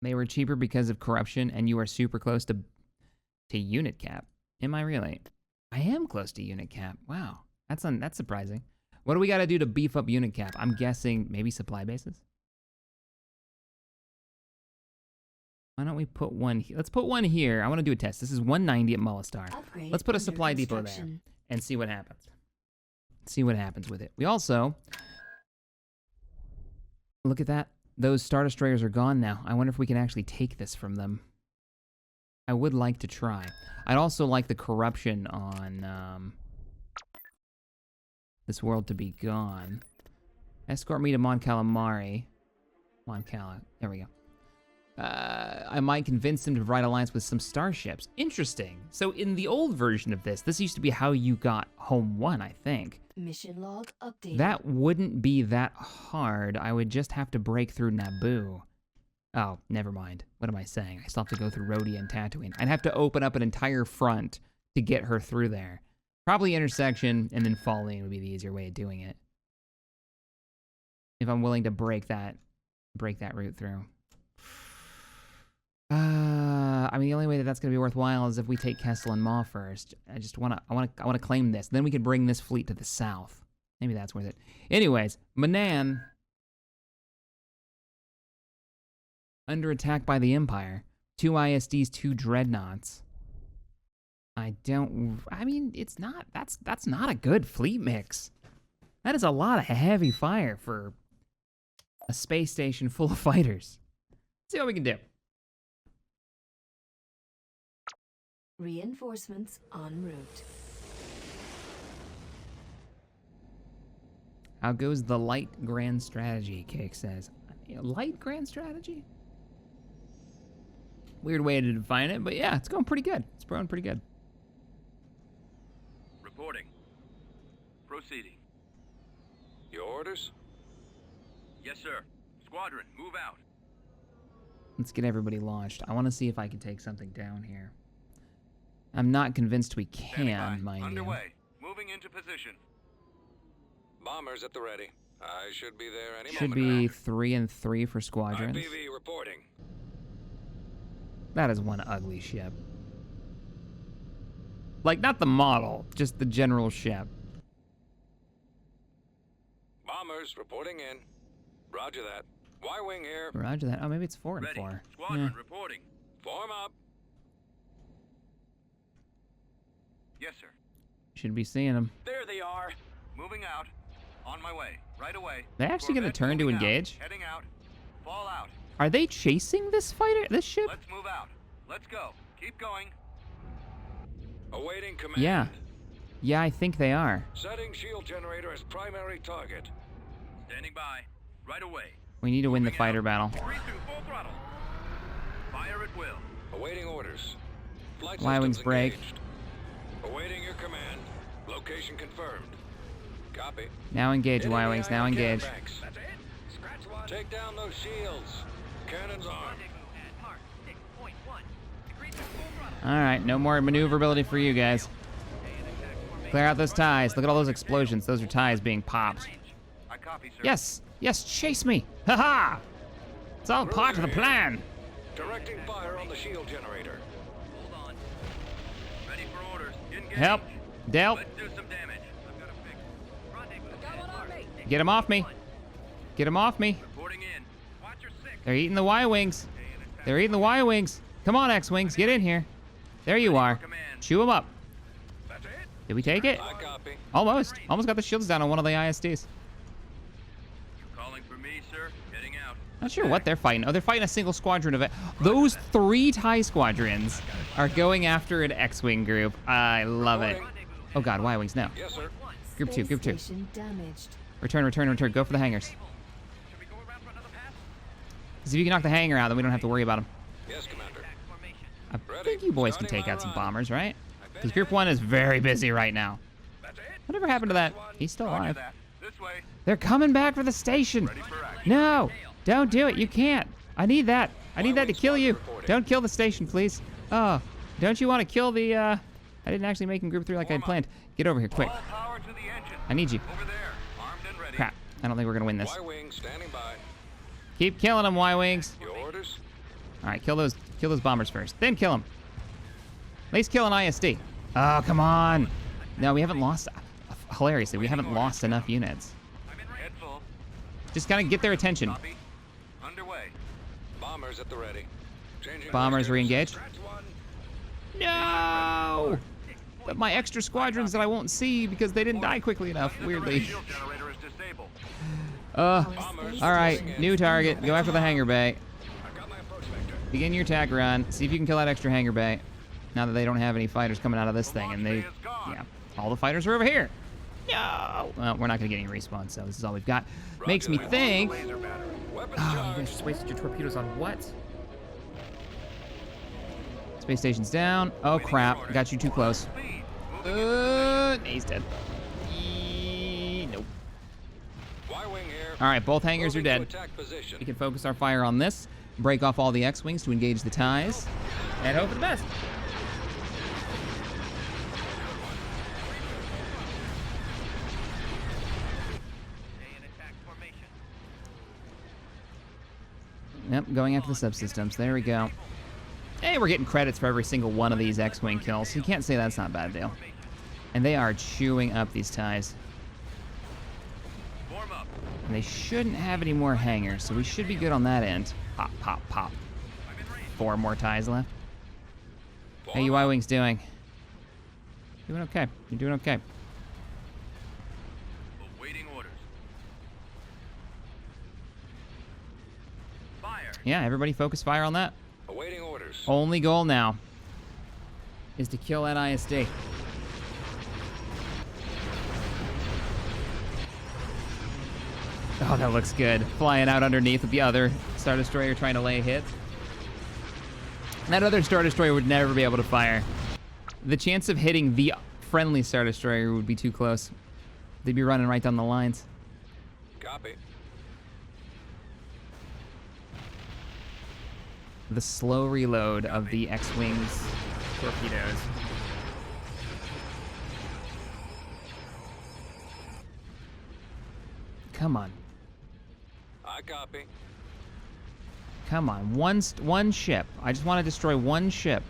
Speaker 1: They were cheaper because of corruption, and you are super close to unit cap. Am I really? I am close to unit cap. Wow, that's surprising. What do we got to do to beef up unit cap? I'm guessing maybe supply bases. Why don't we put one here? Let's put one here. I want to do a test. This is 190 at Mullistar.
Speaker 2: Upgrade
Speaker 1: Let's put a
Speaker 2: under
Speaker 1: supply depot there
Speaker 2: construction.
Speaker 1: and see what happens. See what happens with it. We also look at that. Those Star Destroyers are gone now. I wonder if we can actually take this from them. I would like to try. I'd also like the corruption on this world to be gone. Escort me to Mon Calamari. Mon Cala. There we go. I might convince them to provide alliance with some starships. Interesting. So in the old version of this used to be how you got Home 1, I think.
Speaker 2: Mission log updated.
Speaker 1: That wouldn't be that hard. I would just have to break through Naboo. Oh, never mind. What am I saying? I still have to go through Rhodia and Tatooine. I'd have to open up an entire front to get her through there. Probably intersection and then fall in would be the easier way of doing it. If I'm willing to break that route through. I mean, the only way that that's going to be worthwhile is if we take Kessel and Maw first. I want to claim this. Then we can bring this fleet to the south. Maybe that's worth it. Anyways, Manaan under attack by the Empire. 2 ISDs, 2 dreadnoughts. I mean, that's not a good fleet mix. That is a lot of heavy fire for a space station full of fighters. Let's see what we can do.
Speaker 2: Reinforcements en route.
Speaker 1: How goes the light grand strategy, Cake says. Light grand strategy? Weird way to define it, but yeah, it's going pretty good. It's going pretty good.
Speaker 3: Reporting. Proceeding.
Speaker 6: Your orders?
Speaker 3: Yes, sir. Squadron, move out.
Speaker 1: Let's get everybody launched. I want to see if I can take something down here. I'm not convinced we
Speaker 3: Standing by.
Speaker 1: can, mind you.
Speaker 3: Underway. Moving into position.
Speaker 6: Bombers at the ready. I should be there any
Speaker 1: Should
Speaker 6: moment
Speaker 1: be
Speaker 6: now.
Speaker 1: 3 and 3 for squadrons.
Speaker 6: IPV reporting.
Speaker 1: That is one ugly ship. Like, not the model, just the general ship.
Speaker 6: Bombers reporting in. Roger that. Y-wing here.
Speaker 1: Roger that. Oh, maybe it's 4 and
Speaker 3: Ready.
Speaker 1: 4.
Speaker 3: Squadron
Speaker 1: Yeah.
Speaker 3: reporting.
Speaker 6: Form up.
Speaker 3: Yes, sir.
Speaker 1: Should be seeing them.
Speaker 3: There they are. Moving out. On my way. Right away.
Speaker 1: They actually gonna
Speaker 3: Corvette
Speaker 1: turn to
Speaker 3: moving out.
Speaker 1: engage?
Speaker 3: Heading out. Fall out.
Speaker 1: Are they chasing this fighter, this ship?
Speaker 3: Let's move out. Let's go. Keep going.
Speaker 6: Awaiting command.
Speaker 1: Yeah. Yeah, I think they are.
Speaker 6: Setting shield generator as primary target.
Speaker 3: Standing by. Right away.
Speaker 1: We need to win the
Speaker 3: Moving
Speaker 1: fighter
Speaker 3: out.
Speaker 1: battle.
Speaker 3: 3 through full throttle. Fire at will.
Speaker 6: Awaiting orders. Flight
Speaker 1: Y-wings
Speaker 6: systems
Speaker 1: break.
Speaker 6: engaged. Awaiting your command. Location confirmed. Copy.
Speaker 1: Now engage,
Speaker 6: Hitting
Speaker 1: Y-wings.
Speaker 6: the
Speaker 1: Now
Speaker 6: iron
Speaker 1: engage.
Speaker 6: cannon banks.
Speaker 3: That's it. Scratch one.
Speaker 6: Take down those shields. Cannons armed.
Speaker 3: Rendezvous at Mark 6.1. Degree to full throttle.
Speaker 1: All right, no more maneuverability for you guys.
Speaker 3: Stay in attack formation.
Speaker 1: Clear out those ties. Look at all those explosions. Those are ties being popped.
Speaker 3: Range. I copy, sir.
Speaker 1: Yes, yes, chase me. Ha-ha! It's all part of the plan.
Speaker 6: Directing fire on the shield generator.
Speaker 3: Hold on. Ready for orders. Engage.
Speaker 1: Help. Del,
Speaker 3: Let's do some damage. I've got a fix. Rendezvous. Got one on me.
Speaker 1: get him off me. Get him off me.
Speaker 3: Reporting in. Watch your 6.
Speaker 1: They're eating the Y-wings.
Speaker 3: Stay in attack.
Speaker 1: They're eating the Y-wings. Come on, X-wings, get in here. There you are.
Speaker 3: Command.
Speaker 1: Chew them up.
Speaker 3: That's it.
Speaker 1: Did we take it?
Speaker 6: I copy.
Speaker 1: Almost. Almost got the shields down on one of the ISDs.
Speaker 3: Calling for me, sir. Heading out.
Speaker 1: Not sure what they're fighting. Oh, they're fighting a single squadron of it. Those 3 TIE squadrons are going after an X-wing group. I love it. Oh God, Y-wings now.
Speaker 6: Yes, sir.
Speaker 1: Group 2, group 2.
Speaker 2: Station damaged.
Speaker 1: Return, return, return. Go for the hangars.
Speaker 3: Should we go around for another pass?
Speaker 1: Because if you can knock the hangar out, then we don't have to worry about them.
Speaker 6: Yes, Commander.
Speaker 3: Attack formation.
Speaker 1: I
Speaker 6: Ready.
Speaker 1: think you boys can
Speaker 6: Starting
Speaker 1: take
Speaker 6: my
Speaker 1: out some
Speaker 6: run.
Speaker 1: bombers, right? Because Group 1 is very busy right now.
Speaker 3: That's it.
Speaker 1: Whatever happened to that? He's still
Speaker 3: Roger
Speaker 1: alive.
Speaker 3: that. This way.
Speaker 1: They're coming back for the station.
Speaker 3: Ready for action.
Speaker 1: No, don't do it. You can't. I need that. I need that to kill you. Don't kill the station, please. Oh, don't you want to kill the, I didn't actually make him Group 3 like I'd planned. Get over here, quick.
Speaker 3: All power to the engine.
Speaker 1: I need you.
Speaker 3: Over there. Armed and ready.
Speaker 1: Crap. I don't think we're going to win this.
Speaker 6: Y-wing standing by.
Speaker 1: Keep killing them, Y-wings.
Speaker 6: Your orders?
Speaker 1: All right, kill those bombers first. Then kill them. At least kill an ISD. Oh, come on. No, we haven't lost. Hilariously, we haven't lost enough units.
Speaker 3: Head full.
Speaker 1: Just kind of get their attention.
Speaker 3: Copy. Underway.
Speaker 6: Bombers at the ready. Changing
Speaker 1: Bombers
Speaker 6: vectors.
Speaker 1: re-engaged.
Speaker 6: Scratch one.
Speaker 1: No! But my extra squadrons that I won't see because they didn't die quickly enough, weirdly.
Speaker 3: Shield generator is disabled.
Speaker 6: Bombers
Speaker 1: All right,
Speaker 6: closing in.
Speaker 1: new target. Go after the hangar bay.
Speaker 6: I've got my approach vector.
Speaker 1: Begin your attack run. See if you can kill that extra hangar bay. Now that they don't have any fighters coming out of this thing, and they, yeah, all the fighters are over here. No! Well, we're not gonna get any respawn, so this is all we've got. Makes me think.
Speaker 3: Laser battery.
Speaker 6: Weapons
Speaker 1: Oh, you
Speaker 6: charged.
Speaker 1: guys just wasted your torpedoes on what? Space station's down. Oh crap! Got you too close.
Speaker 3: Speed.
Speaker 1: He's dead. Nope.
Speaker 6: Y-wing here.
Speaker 1: All right, both hangars are
Speaker 6: Moving to
Speaker 1: dead.
Speaker 6: attack position.
Speaker 1: We can focus our fire on this, break off all the X-wings to engage the ties, and hope for the best.
Speaker 3: Stay in attack formation.
Speaker 1: Yep, going after the subsystems. There we go. Hey, we're getting credits for every single one of these X-wing kills, so you can't say that's not a bad deal. And they are chewing up these ties.
Speaker 3: Form up.
Speaker 1: And they shouldn't have any more hangars, so we should be good on that end. Pop, pop, pop. 4 more ties left. How you Y-wings doing? Doing okay. You're doing okay.
Speaker 3: Awaiting orders. Fire.
Speaker 1: Yeah, everybody focus fire on that.
Speaker 6: Awaiting orders.
Speaker 1: Only goal now is to kill that ISD. Oh, that looks good. Flying out underneath with the other Star Destroyer trying to lay hits. That other Star Destroyer would never be able to fire. The chance of hitting the friendly Star Destroyer would be too close. They'd be running right down the lines.
Speaker 6: Copy.
Speaker 1: The slow reload of the X-Wings torpedoes. Come on.
Speaker 6: I copy.
Speaker 1: Come on. One ship. I just want to destroy one ship.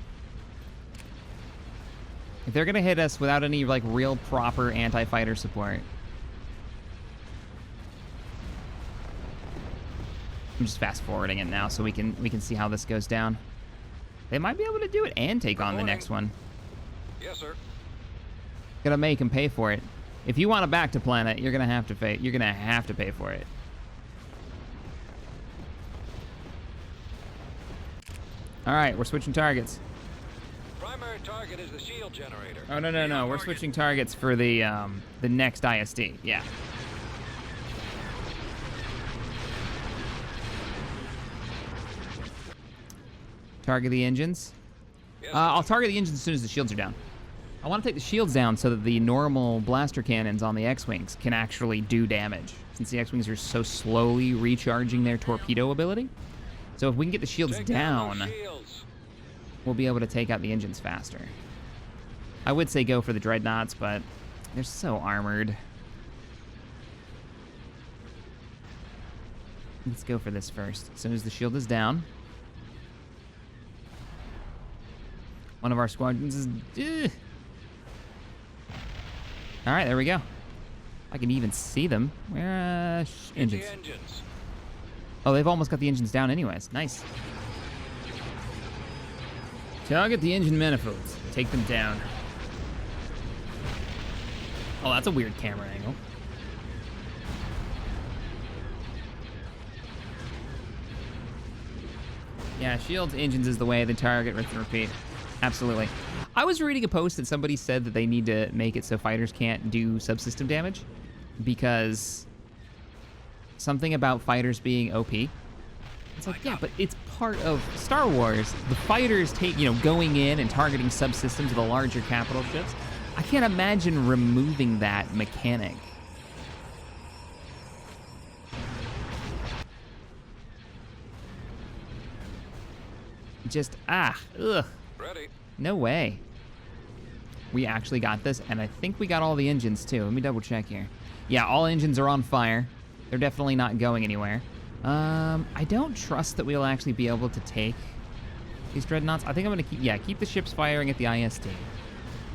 Speaker 1: If they're going to hit us without any, like, real proper anti-fighter support. I'm just fast-forwarding it now so we can see how this goes down. They might be able to do it and take on the next one.
Speaker 6: Yes, sir.
Speaker 1: Gonna make them pay for it. If you want a back to planet, you're gonna have to pay. You're gonna have to pay for it. All right, we're switching targets.
Speaker 6: Primary target is the shield generator.
Speaker 1: Oh no! We're switching targets for the next ISD. Yeah. Target the engines.
Speaker 6: Yes,
Speaker 1: I'll target the engines as soon as the shields are down. I want to take the shields down so that the normal blaster cannons on the X-Wings can actually do damage, since the X-Wings are so slowly recharging their torpedo ability. So if we can get the shields
Speaker 6: Take
Speaker 1: down,
Speaker 6: those shields.
Speaker 1: we'll be able to take out the engines faster. I would say go for the dreadnoughts, but they're so armored. Let's go for this first. As soon as the shield is down. One of our squadrons is... All right, there we go. I can even see them. Where
Speaker 6: Hit
Speaker 1: engines?
Speaker 6: the engines.
Speaker 1: Oh, they've almost got the engines down anyways. Nice. Target the engine manifolds. Take them down. Oh, that's a weird camera angle. Yeah, shields, engines is the way. The target, rinse and repeat. Absolutely. I was reading a post that somebody said that they need to make it so fighters can't do subsystem damage because something about fighters being OP. It's like, yeah, but it's part of Star Wars. The fighters going in and targeting subsystems of the larger capital ships. I can't imagine removing that mechanic. Just, ugh.
Speaker 6: Ready.
Speaker 1: No way. We actually got this, and I think we got all the engines too. Let me double check here. Yeah, all engines are on fire. They're definitely not going anywhere. I don't trust that we'll actually be able to take these dreadnoughts. I think I'm gonna keep the ships firing at the ISD.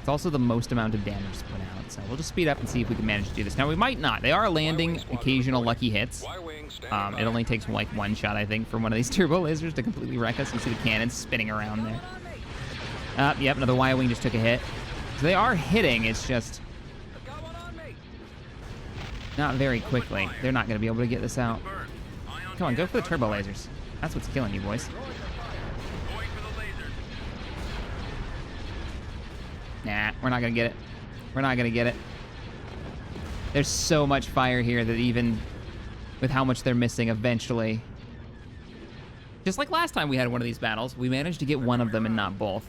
Speaker 1: It's also the most amount of damage to put out, so we'll just speed up and see if we can manage to do this. Now we might not. They are landing occasional lucky hits.
Speaker 6: Y-wing standing by.
Speaker 1: It only takes like one shot, I think, from one of these turbo lasers to completely wreck us. You see the cannons spinning around there. Yep, another Y-wing just took a hit. So they are hitting. It's just not very quickly. They're not going to be able to get this out.
Speaker 3: Burn. Ion
Speaker 1: Come on, go
Speaker 3: cannon
Speaker 1: for the turbo
Speaker 3: target.
Speaker 1: lasers. That's what's killing you, boys.
Speaker 3: Going for the lasers.
Speaker 1: Nah, we're not going to get it. We're not going to get it. There's so much fire here that even with how much they're missing, eventually... Just like last time we had one of these battles, we managed to get one of them and not both.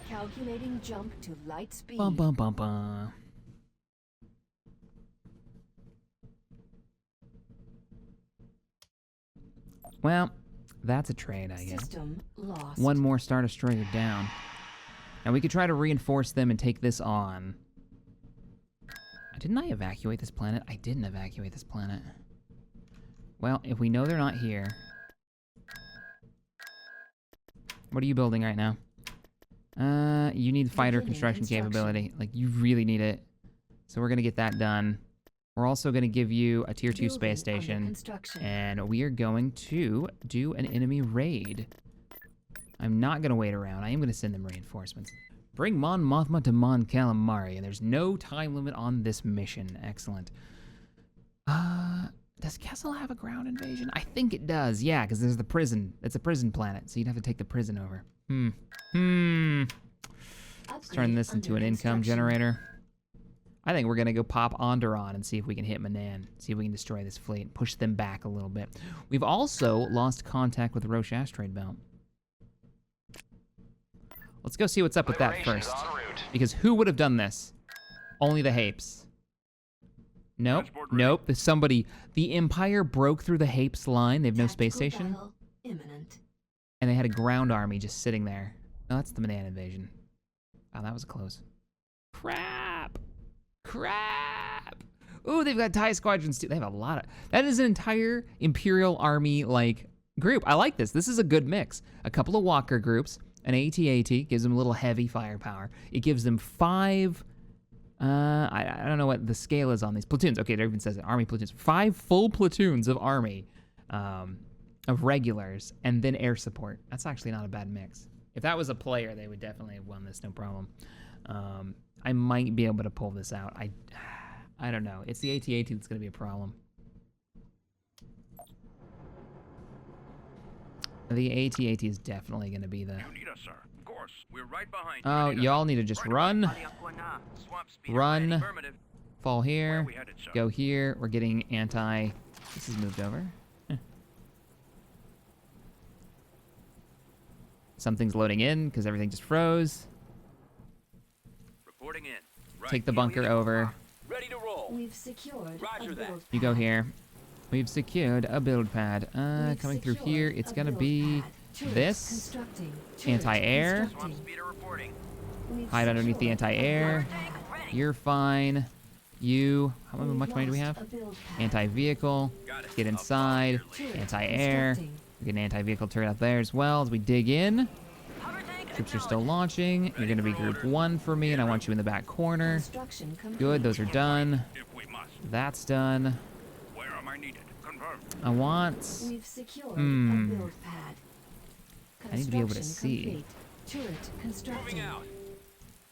Speaker 2: Calculating jump to light speed.
Speaker 1: Bum, bum, bum, bum. Well, that's a trade, I guess.
Speaker 2: System lost.
Speaker 1: One more Star Destroyer down. And we could try to reinforce them and take this on. Didn't I evacuate this planet? I didn't evacuate this planet. Well, if we know they're not here... What are you building right now? You need fighter construction capability. Like, you really need it. So we're gonna get that done. We're also gonna give you a tier 2 space station. And we are going to do an enemy raid. I'm not gonna wait around. I am gonna send them reinforcements. Bring Mon Mothma to Mon Calamari, and there's no time limit on this mission. Excellent. Does Kessel have a ground invasion? I think it does, yeah, because there's the prison. It's a prison planet, so you'd have to take the prison over. Let's turn this into an income generator. I think we're gonna go pop Onderon and see if we can hit Manaan, see if we can destroy this fleet, push them back a little bit. We've also lost contact with the Roche asteroid belt. Let's go see what's up with that first. Because who would have done this? Only the Hapes. Nope, nope. There's somebody. The Empire broke through the Hapes line. They have no space station.
Speaker 2: Imminent.
Speaker 1: And they had a ground army just sitting there. No, that's the Manaan invasion. Oh, that was close. Crap. Crap. Ooh, they've got TIE squadrons too. They have a lot of... That is an entire Imperial army, like, group. I like this. This is a good mix. A couple of Walker groups. An AT-AT gives them a little heavy firepower. It gives them 5... I don't know what the scale is on these platoons. Okay, there even says it. Army platoons. 5 full platoons of army, of regulars, and then air support. That's actually not a bad mix. If that was a player, they would definitely have won this, no problem. I might be able to pull this out. I don't know. It's the AT-AT that's going to be a problem. The AT-AT is definitely going to be the...
Speaker 3: You need us, sir. Of course. We're right behind you.
Speaker 1: Oh, y'all need to just run. Run. Fall here. Go here. We're getting anti... This is moved over. Something's loading in because everything just froze.
Speaker 3: Reporting in. Right.
Speaker 1: Take the bunker over.
Speaker 3: Ready to roll.
Speaker 2: We've secured
Speaker 3: Roger
Speaker 2: a
Speaker 3: that.
Speaker 2: build
Speaker 1: You go
Speaker 2: pad.
Speaker 1: here. We've secured a build pad.
Speaker 2: We've
Speaker 1: Coming through
Speaker 2: secured
Speaker 1: here, it's
Speaker 2: a
Speaker 1: gonna
Speaker 2: build
Speaker 1: be
Speaker 2: pad. Turret
Speaker 1: this.
Speaker 2: constructing. Turret
Speaker 1: Anti-air.
Speaker 2: constructing.
Speaker 3: Swamp speeder reporting.
Speaker 2: We've
Speaker 1: Hide underneath the
Speaker 2: secured a
Speaker 1: anti-air.
Speaker 2: build pad.
Speaker 1: You're fine. You, how
Speaker 2: We've
Speaker 1: much money do we
Speaker 2: lost
Speaker 1: have?
Speaker 2: a build pad.
Speaker 1: Anti-vehicle.
Speaker 3: Got it.
Speaker 1: Get inside.
Speaker 2: Turret
Speaker 1: Anti-air.
Speaker 2: constructing.
Speaker 1: We get an anti-vehicle turret up there as well as we dig in.
Speaker 5: Hover tank
Speaker 1: Troops are still launching. You're gonna be group 1 for me, and I want you in the back corner.
Speaker 2: Construction complete.
Speaker 1: Good, those are done.
Speaker 3: If we must.
Speaker 1: That's done.
Speaker 3: Where am I needed? Confirmed.
Speaker 1: I want...
Speaker 2: We've secured
Speaker 1: Hmm.
Speaker 2: a build pad.
Speaker 1: I need to be able to
Speaker 2: Construction
Speaker 1: see.
Speaker 2: complete. Turret constructing.
Speaker 3: Moving out.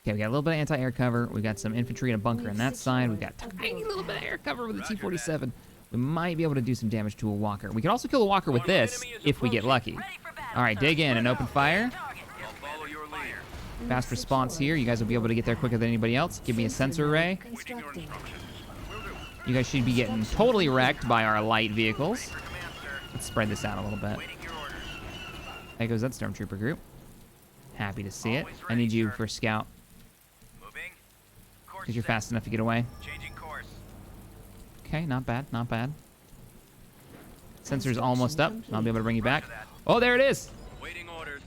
Speaker 1: Okay, we got a little bit of anti-air cover. We got some infantry and a bunker on
Speaker 2: We've
Speaker 1: that side. We've
Speaker 2: secured
Speaker 1: got
Speaker 2: a
Speaker 1: tiny
Speaker 2: build
Speaker 1: little bit of
Speaker 2: pad.
Speaker 1: air cover with the
Speaker 3: Roger
Speaker 1: T-47. We might be able to do some damage to a walker. We could also kill a walker with this if we get lucky.
Speaker 5: ready for battle.
Speaker 1: All right, dig in and open fire.
Speaker 5: Target.
Speaker 3: I'll follow your lead.
Speaker 2: We've
Speaker 1: Fast response
Speaker 2: secured
Speaker 1: here. You guys will be able to get there quicker than anybody else. Give me a sensor ray.
Speaker 3: Waiting your
Speaker 2: Constructing.
Speaker 3: instructions. Will do.
Speaker 1: You guys should be getting totally wrecked by our light vehicles.
Speaker 3: For command, sir.
Speaker 1: Let's spread this out a little bit.
Speaker 3: Waiting your orders.
Speaker 1: There goes that stormtrooper group. Happy to see it.
Speaker 3: Always
Speaker 1: I need
Speaker 3: ready,
Speaker 1: you
Speaker 3: sir.
Speaker 1: for scout
Speaker 3: Moving. Course
Speaker 1: because you're
Speaker 3: set.
Speaker 1: fast enough to get away.
Speaker 3: Changing course.
Speaker 1: Okay, not bad, not bad. Sensor's almost up. I'll be able to bring you back. Oh, there it is.
Speaker 3: Waiting orders.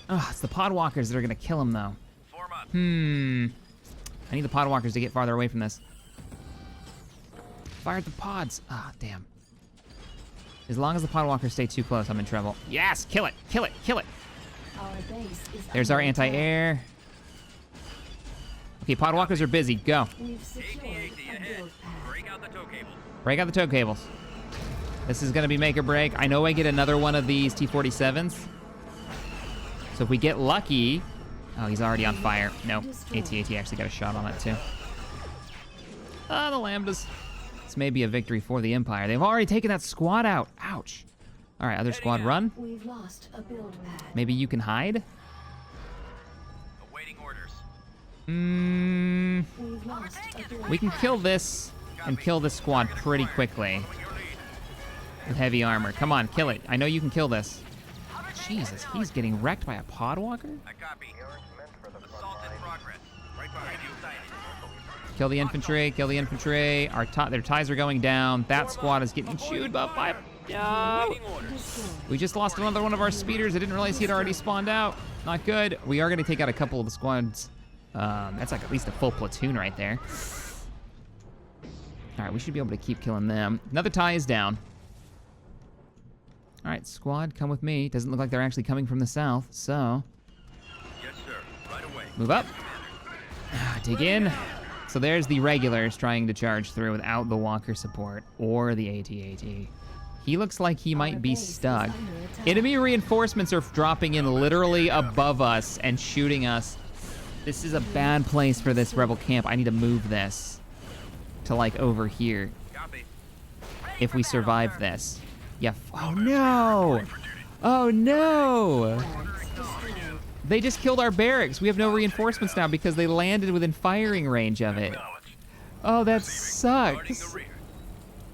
Speaker 1: Oh, it's the podwalkers that are gonna kill him though.
Speaker 3: Form up.
Speaker 1: I need the podwalkers to get farther away from this. Fire at the pods. Ah, damn. As long as the podwalkers stay too close, I'm in trouble. Yes, kill it, kill it, kill it.
Speaker 2: Our base is
Speaker 1: There's our
Speaker 2: under attack.
Speaker 1: anti-air. Okay, podwalkers are busy. Go.
Speaker 2: We've secured
Speaker 3: AT-AT
Speaker 2: a
Speaker 3: ahead.
Speaker 2: build pad.
Speaker 3: Break out the tow cables.
Speaker 1: Break out the tow cables. This is gonna be make or break. I know I get another one of these T-47s. So if we get lucky... Oh, he's already on fire. Nope, AT-AT actually got a shot on it too. Ah, the Lambdas. This may be a victory for the Empire. They've already taken that squad out. Ouch. All right, other squad, run.
Speaker 2: We've lost a build pad.
Speaker 1: Maybe you can hide?
Speaker 3: Awaiting orders.
Speaker 2: We've lost a build
Speaker 1: We can kill this and kill this squad pretty quickly
Speaker 3: Your lead.
Speaker 1: with heavy armor. Come on, kill it. I know you can kill this. Jesus, he's getting wrecked by a podwalker?
Speaker 3: I copy. Assault in progress. Right behind you.
Speaker 1: Kill the infantry, kill the infantry. Their ties are going down. That squad is getting chewed up by... No!
Speaker 3: Awaiting orders.
Speaker 1: We just lost another one of our speeders. I didn't realize he'd already spawned out. Not good. We are gonna take out a couple of the squads. That's like at least a full platoon right there. All right, we should be able to keep killing them. Another tie is down. All right, squad, come with me. Doesn't look like they're actually coming from the south, so
Speaker 3: Yes, sir. Right away.
Speaker 1: move up. Dig in. So there's the regulars trying to charge through without the walker support or the AT-AT. He looks like he might be stuck. Enemy reinforcements are dropping in literally above us and shooting us. This is a bad place for this rebel camp. I need to move this to like over here
Speaker 3: Copy.
Speaker 1: if we survive this. Yeah. Oh no! Oh no! They just killed our barracks. We have no reinforcements now because they landed within firing range of it. Oh, that
Speaker 3: Guarding the
Speaker 1: sucks.
Speaker 3: rear.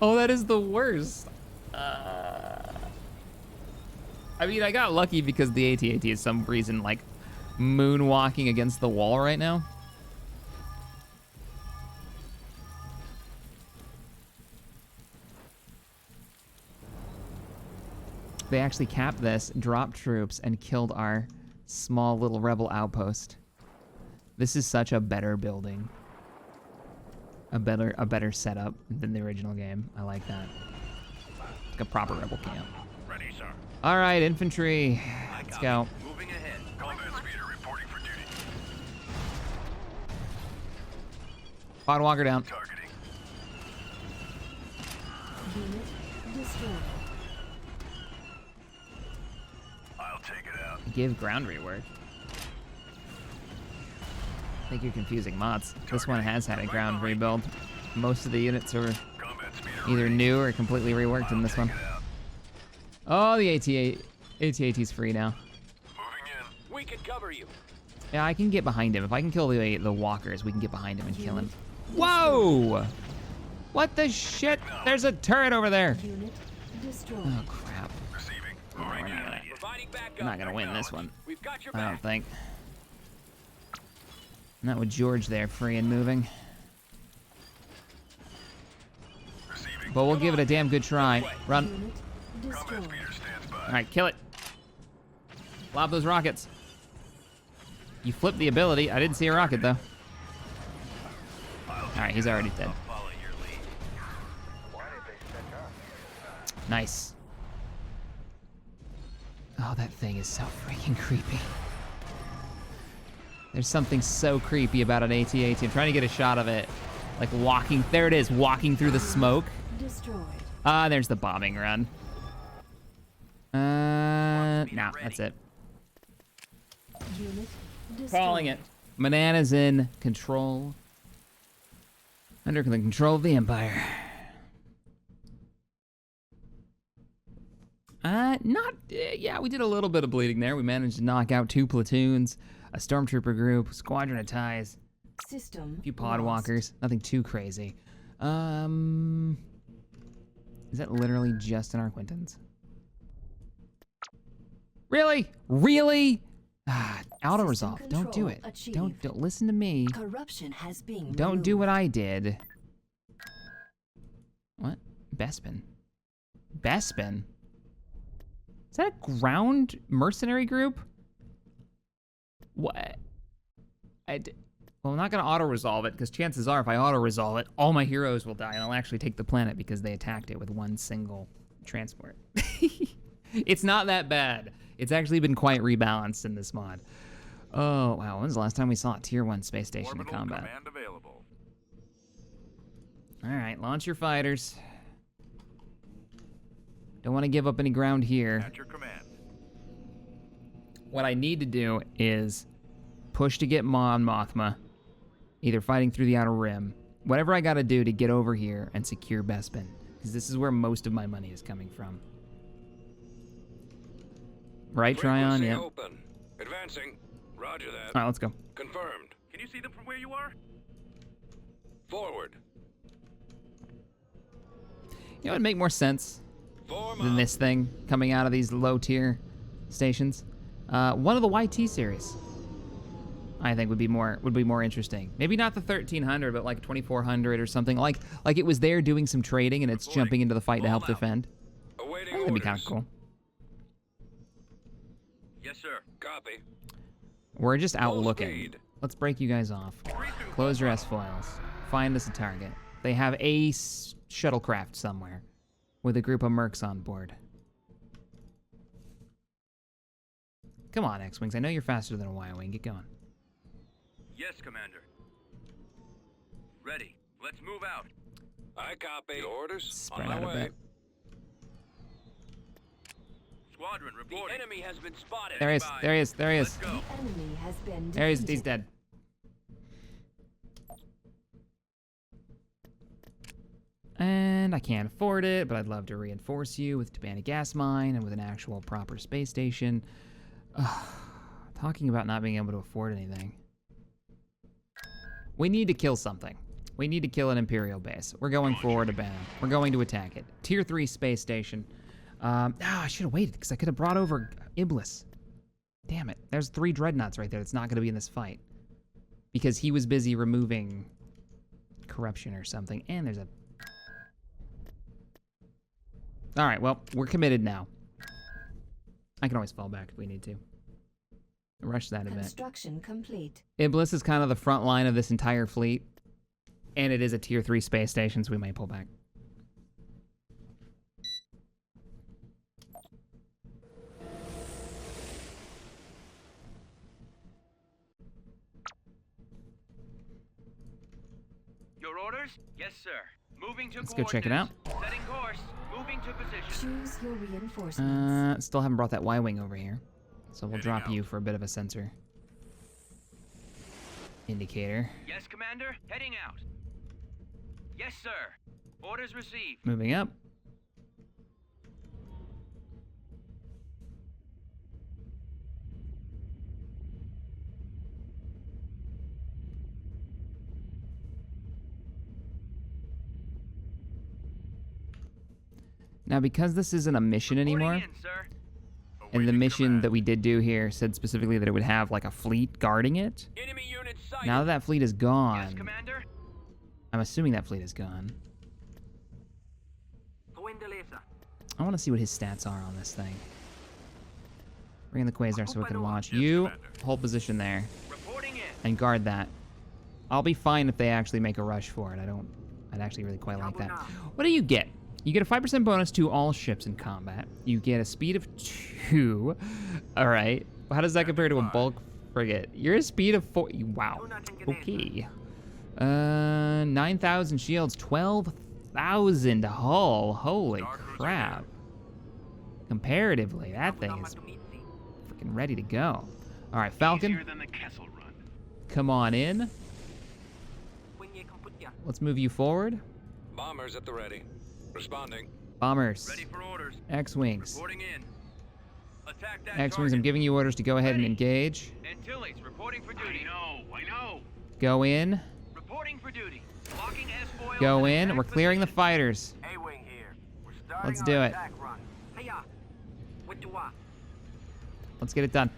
Speaker 1: Oh, that is the worst. I mean, I got lucky because the AT-AT is some reason like moonwalking against the wall right now. They actually capped this, dropped troops, and killed our small little rebel outpost. This is such a better building. A better setup than the original game. I like that. Like a proper rebel camp.
Speaker 3: Ready, sir.
Speaker 1: All right, infantry. Let's go.
Speaker 3: Moving ahead.
Speaker 4: Combat speeder reporting for duty.
Speaker 1: Podwalker down.
Speaker 4: Targeting.
Speaker 2: Unit destroyed.
Speaker 4: I'll take it out.
Speaker 1: Give ground rework. I think you're confusing mods. This one has had a ground rebuild. Most of the units are
Speaker 4: Combat speeder
Speaker 1: either new or completely reworked in this one. Oh, the AT-AT's free now.
Speaker 4: moving in.
Speaker 6: We can cover you.
Speaker 1: Yeah, I can get behind him. If I can kill the walkers, we can get behind him and kill him. Whoa! What the shit? There's a turret over there.
Speaker 2: Unit destroyed.
Speaker 1: Oh, crap.
Speaker 4: Receiving.
Speaker 1: Yeah, we're not gonna,
Speaker 6: Providing backup.
Speaker 1: I'm not gonna win this one.
Speaker 6: We've got your
Speaker 1: I don't
Speaker 6: back.
Speaker 1: think. Not with George there, free and moving.
Speaker 4: Receiving.
Speaker 1: But we'll give it a damn good try. Run.
Speaker 2: Unit
Speaker 4: Combat
Speaker 2: destroyed.
Speaker 4: speeder stands by.
Speaker 1: All right, kill it. Lob those rockets. You flipped the ability. I didn't see a rocket, though. All right, he's already dead.
Speaker 3: Follow your lead.
Speaker 1: Nice. Oh, that thing is so freaking creepy. There's something so creepy about an AT-AT. I'm trying to get a shot of it. Like walking, there it is, walking through the smoke.
Speaker 2: Destroyed.
Speaker 1: Ah, there's the bombing run. Nah, that's it.
Speaker 2: Unit destroyed.
Speaker 1: Calling it. Manaan is in control. Under the control of the Empire. Yeah, we did a little bit of bleeding there. We managed to knock out 2 platoons, a stormtrooper group, squadron of ties,
Speaker 2: System.
Speaker 1: a few podwalkers. Nothing too crazy. Is that literally just in our Quintons? Really? Really? Auto resolve. Don't do it.
Speaker 2: Achieved.
Speaker 1: Don't listen to me.
Speaker 2: Corruption has been
Speaker 1: Don't do
Speaker 2: removed.
Speaker 1: what I did. What? Bespin. Bespin? Is that a ground mercenary group? What? Well, I'm not gonna auto-resolve it, because chances are if I auto-resolve it, all my heroes will die, and I'll actually take the planet because they attacked it with one single transport. It's not that bad. It's actually been quite rebalanced in this mod. Oh, wow. When's the last time we saw a tier 1 space station in
Speaker 4: Orbital
Speaker 1: combat?
Speaker 4: command available.
Speaker 1: All right, launch your fighters. Don't want to give up any ground here.
Speaker 4: At your command.
Speaker 1: What I need to do is push to get Mon Mothma, either fighting through the Outer Rim, whatever I got to do to get over here and secure Bespin, because this is where most of my money is coming from. Right, Tryon?
Speaker 6: Frequency
Speaker 1: Yeah.
Speaker 6: open. Advancing. Roger that.
Speaker 1: All right, let's go.
Speaker 6: Confirmed.
Speaker 3: Can you see them from where you are?
Speaker 6: Forward.
Speaker 1: You know what would make more sense
Speaker 6: Form
Speaker 1: than
Speaker 6: up.
Speaker 1: this thing coming out of these low-tier stations? One of the YT series, I think, would be more interesting. Maybe not the 1300, but like 2400 or something. Like it was there doing some trading and it's jumping into the fight to help defend.
Speaker 6: Awaiting
Speaker 1: That'd be
Speaker 6: orders.
Speaker 1: kind of cool.
Speaker 3: Yes, sir.
Speaker 6: Copy.
Speaker 1: We're just out
Speaker 6: Full
Speaker 1: looking.
Speaker 6: speed.
Speaker 1: Let's break you guys off. Close your S-foils. Find us a target. They have a shuttlecraft somewhere with a group of mercs on board. Come on, X-Wings. I know you're faster than a Y-Wing. Get going.
Speaker 3: Yes, Commander. Ready. Let's move out.
Speaker 6: I copy. Orders.
Speaker 1: Spread
Speaker 6: On my
Speaker 1: out a
Speaker 6: way.
Speaker 1: bit.
Speaker 3: Squadron reporting. The enemy has been spotted.
Speaker 1: There he is. There he is. There he is.
Speaker 3: Let's go.
Speaker 2: The enemy has been
Speaker 1: There he is.
Speaker 2: defeated.
Speaker 1: He's dead. And I can't afford it, but I'd love to reinforce you with Tabana gas mine and with an actual proper space station. Talking about not being able to afford anything. We need to kill something. We need to kill an Imperial base. We're going forward to Ord Ibanna. We're going to attack it. Tier 3 space station. I should have waited because I could have brought over Iblis. Damn it. There's 3 dreadnoughts right there that's not going to be in this fight. Because he was busy removing corruption or something. And there's a... Alright, well, we're committed now. I can always fall back if we need to. Rush that a bit.
Speaker 2: Construction complete.
Speaker 1: Iblis is kind of the front line of this entire fleet. And it is a tier 3 space station, so we might pull back.
Speaker 3: Your orders? Yes, sir. Moving to
Speaker 1: Let's go check it out.
Speaker 3: Setting course. Moving to position.
Speaker 2: Choose your reinforcements.
Speaker 1: Still haven't brought that Y-Wing over here. So we'll
Speaker 4: Heading
Speaker 1: drop
Speaker 4: out.
Speaker 1: you for a bit of a sensor indicator.
Speaker 3: Yes, Commander. Heading out. Yes, sir. Orders received.
Speaker 1: Moving up. Now, because this isn't a mission anymore,
Speaker 3: Reporting in, sir.
Speaker 1: and the
Speaker 4: Awaiting
Speaker 1: mission
Speaker 4: command.
Speaker 1: that we did do here said specifically that it would have like a fleet guarding it.
Speaker 3: Enemy unit sighted.
Speaker 1: Now that that fleet is
Speaker 3: Yes,
Speaker 1: gone,
Speaker 3: Commander.
Speaker 1: I'm assuming that fleet is gone. I want to see what his stats are on this thing. Bring in the Quasar so we can launch.
Speaker 4: Yes,
Speaker 1: You
Speaker 4: Commander.
Speaker 1: hold position there
Speaker 3: Reporting in.
Speaker 1: and guard that. I'll be fine if they actually make a rush for it. I'd actually really quite like that. What do you get? You get a 5% bonus to all ships in combat. You get a speed of 2. All right. How does that compare to a bulk frigate? You're a speed of 4. Wow. Okay. 9,000 shields, 12,000 hull. Holy
Speaker 4: Star Cruiser
Speaker 1: crap. Comparatively, that thing is freaking ready to go. All right, Falcon,
Speaker 3: Easier than the Kessel Run.
Speaker 1: come on in. Let's move you forward.
Speaker 6: Bombers at the ready. Responding.
Speaker 1: Bombers,
Speaker 3: Ready for orders.
Speaker 1: X-Wings.
Speaker 3: Reporting in. Attack that
Speaker 1: X-Wings, I'm
Speaker 3: target.
Speaker 1: giving you orders to go ahead and
Speaker 3: Ready.
Speaker 1: engage.
Speaker 3: Antilles reporting for duty. I know.
Speaker 1: Go in.
Speaker 3: Reporting for duty. Locking S-foil.
Speaker 1: Go
Speaker 3: and
Speaker 1: in.
Speaker 3: attack
Speaker 1: We're clearing the
Speaker 3: position.
Speaker 1: fighters.
Speaker 7: A-Wing here. We're starting
Speaker 1: Let's
Speaker 7: our
Speaker 1: do it.
Speaker 7: attack run. Hiya. What you want?
Speaker 1: Let's get it done.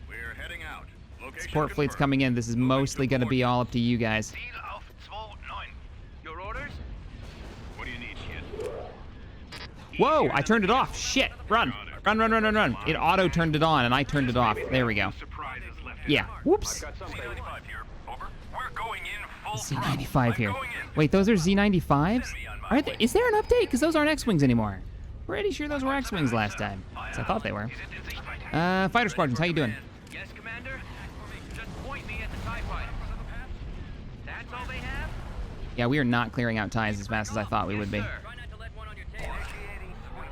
Speaker 4: We're heading out. Location
Speaker 1: Support fleet's
Speaker 4: confirmed.
Speaker 1: coming in. This is mostly going to be all up to you guys.
Speaker 3: Ziel auf 2-9. Your orders?
Speaker 4: What do you need, kid?
Speaker 1: Whoa, I turned it off. Shit. Run. Run, run, run, run, run. It auto turned it on, and I turned it off. There we go.
Speaker 4: Surprises left.
Speaker 1: Yeah. Whoops.
Speaker 4: Z95 here. Over. We're going in full
Speaker 1: Z95 here.
Speaker 4: Going in.
Speaker 1: Wait, those are Z95s? Is there an update? Because those aren't X-Wings anymore. Pretty sure those were X-Wings last time. So I thought they were. Fighter squadrons, how you doing?
Speaker 3: Yes, Commander. Just point me at the TIE fighter. That's all they have?
Speaker 1: Yeah, we are not clearing out ties as fast as I thought we would be.
Speaker 3: Sir.
Speaker 5: Try not to let one on your tail.
Speaker 7: Initiating sweep.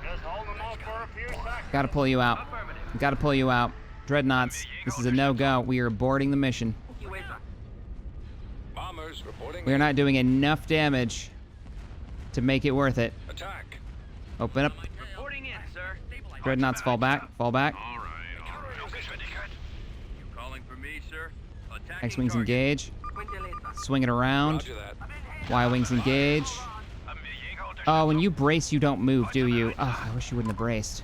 Speaker 4: Just hold them off for a few seconds.
Speaker 1: Gotta pull you out.
Speaker 3: Affirmative.
Speaker 1: Gotta pull you out. Dreadnoughts, this is a no-go. We are aborting the mission.
Speaker 6: Bombers reporting
Speaker 1: We are
Speaker 6: in.
Speaker 1: not doing enough damage to make it worth it.
Speaker 6: Attack.
Speaker 1: Open up.
Speaker 3: Reporting in, sir.
Speaker 1: Dreadnoughts, fall back. Fall back.
Speaker 4: All right.
Speaker 3: You calling for me, sir? Attacking
Speaker 1: X-Wings
Speaker 3: target.
Speaker 1: engage. Swing it around.
Speaker 6: Roger that.
Speaker 1: Y-Wings engage. Oh, when you brace, you don't move, do you? Oh, I wish you wouldn't have braced.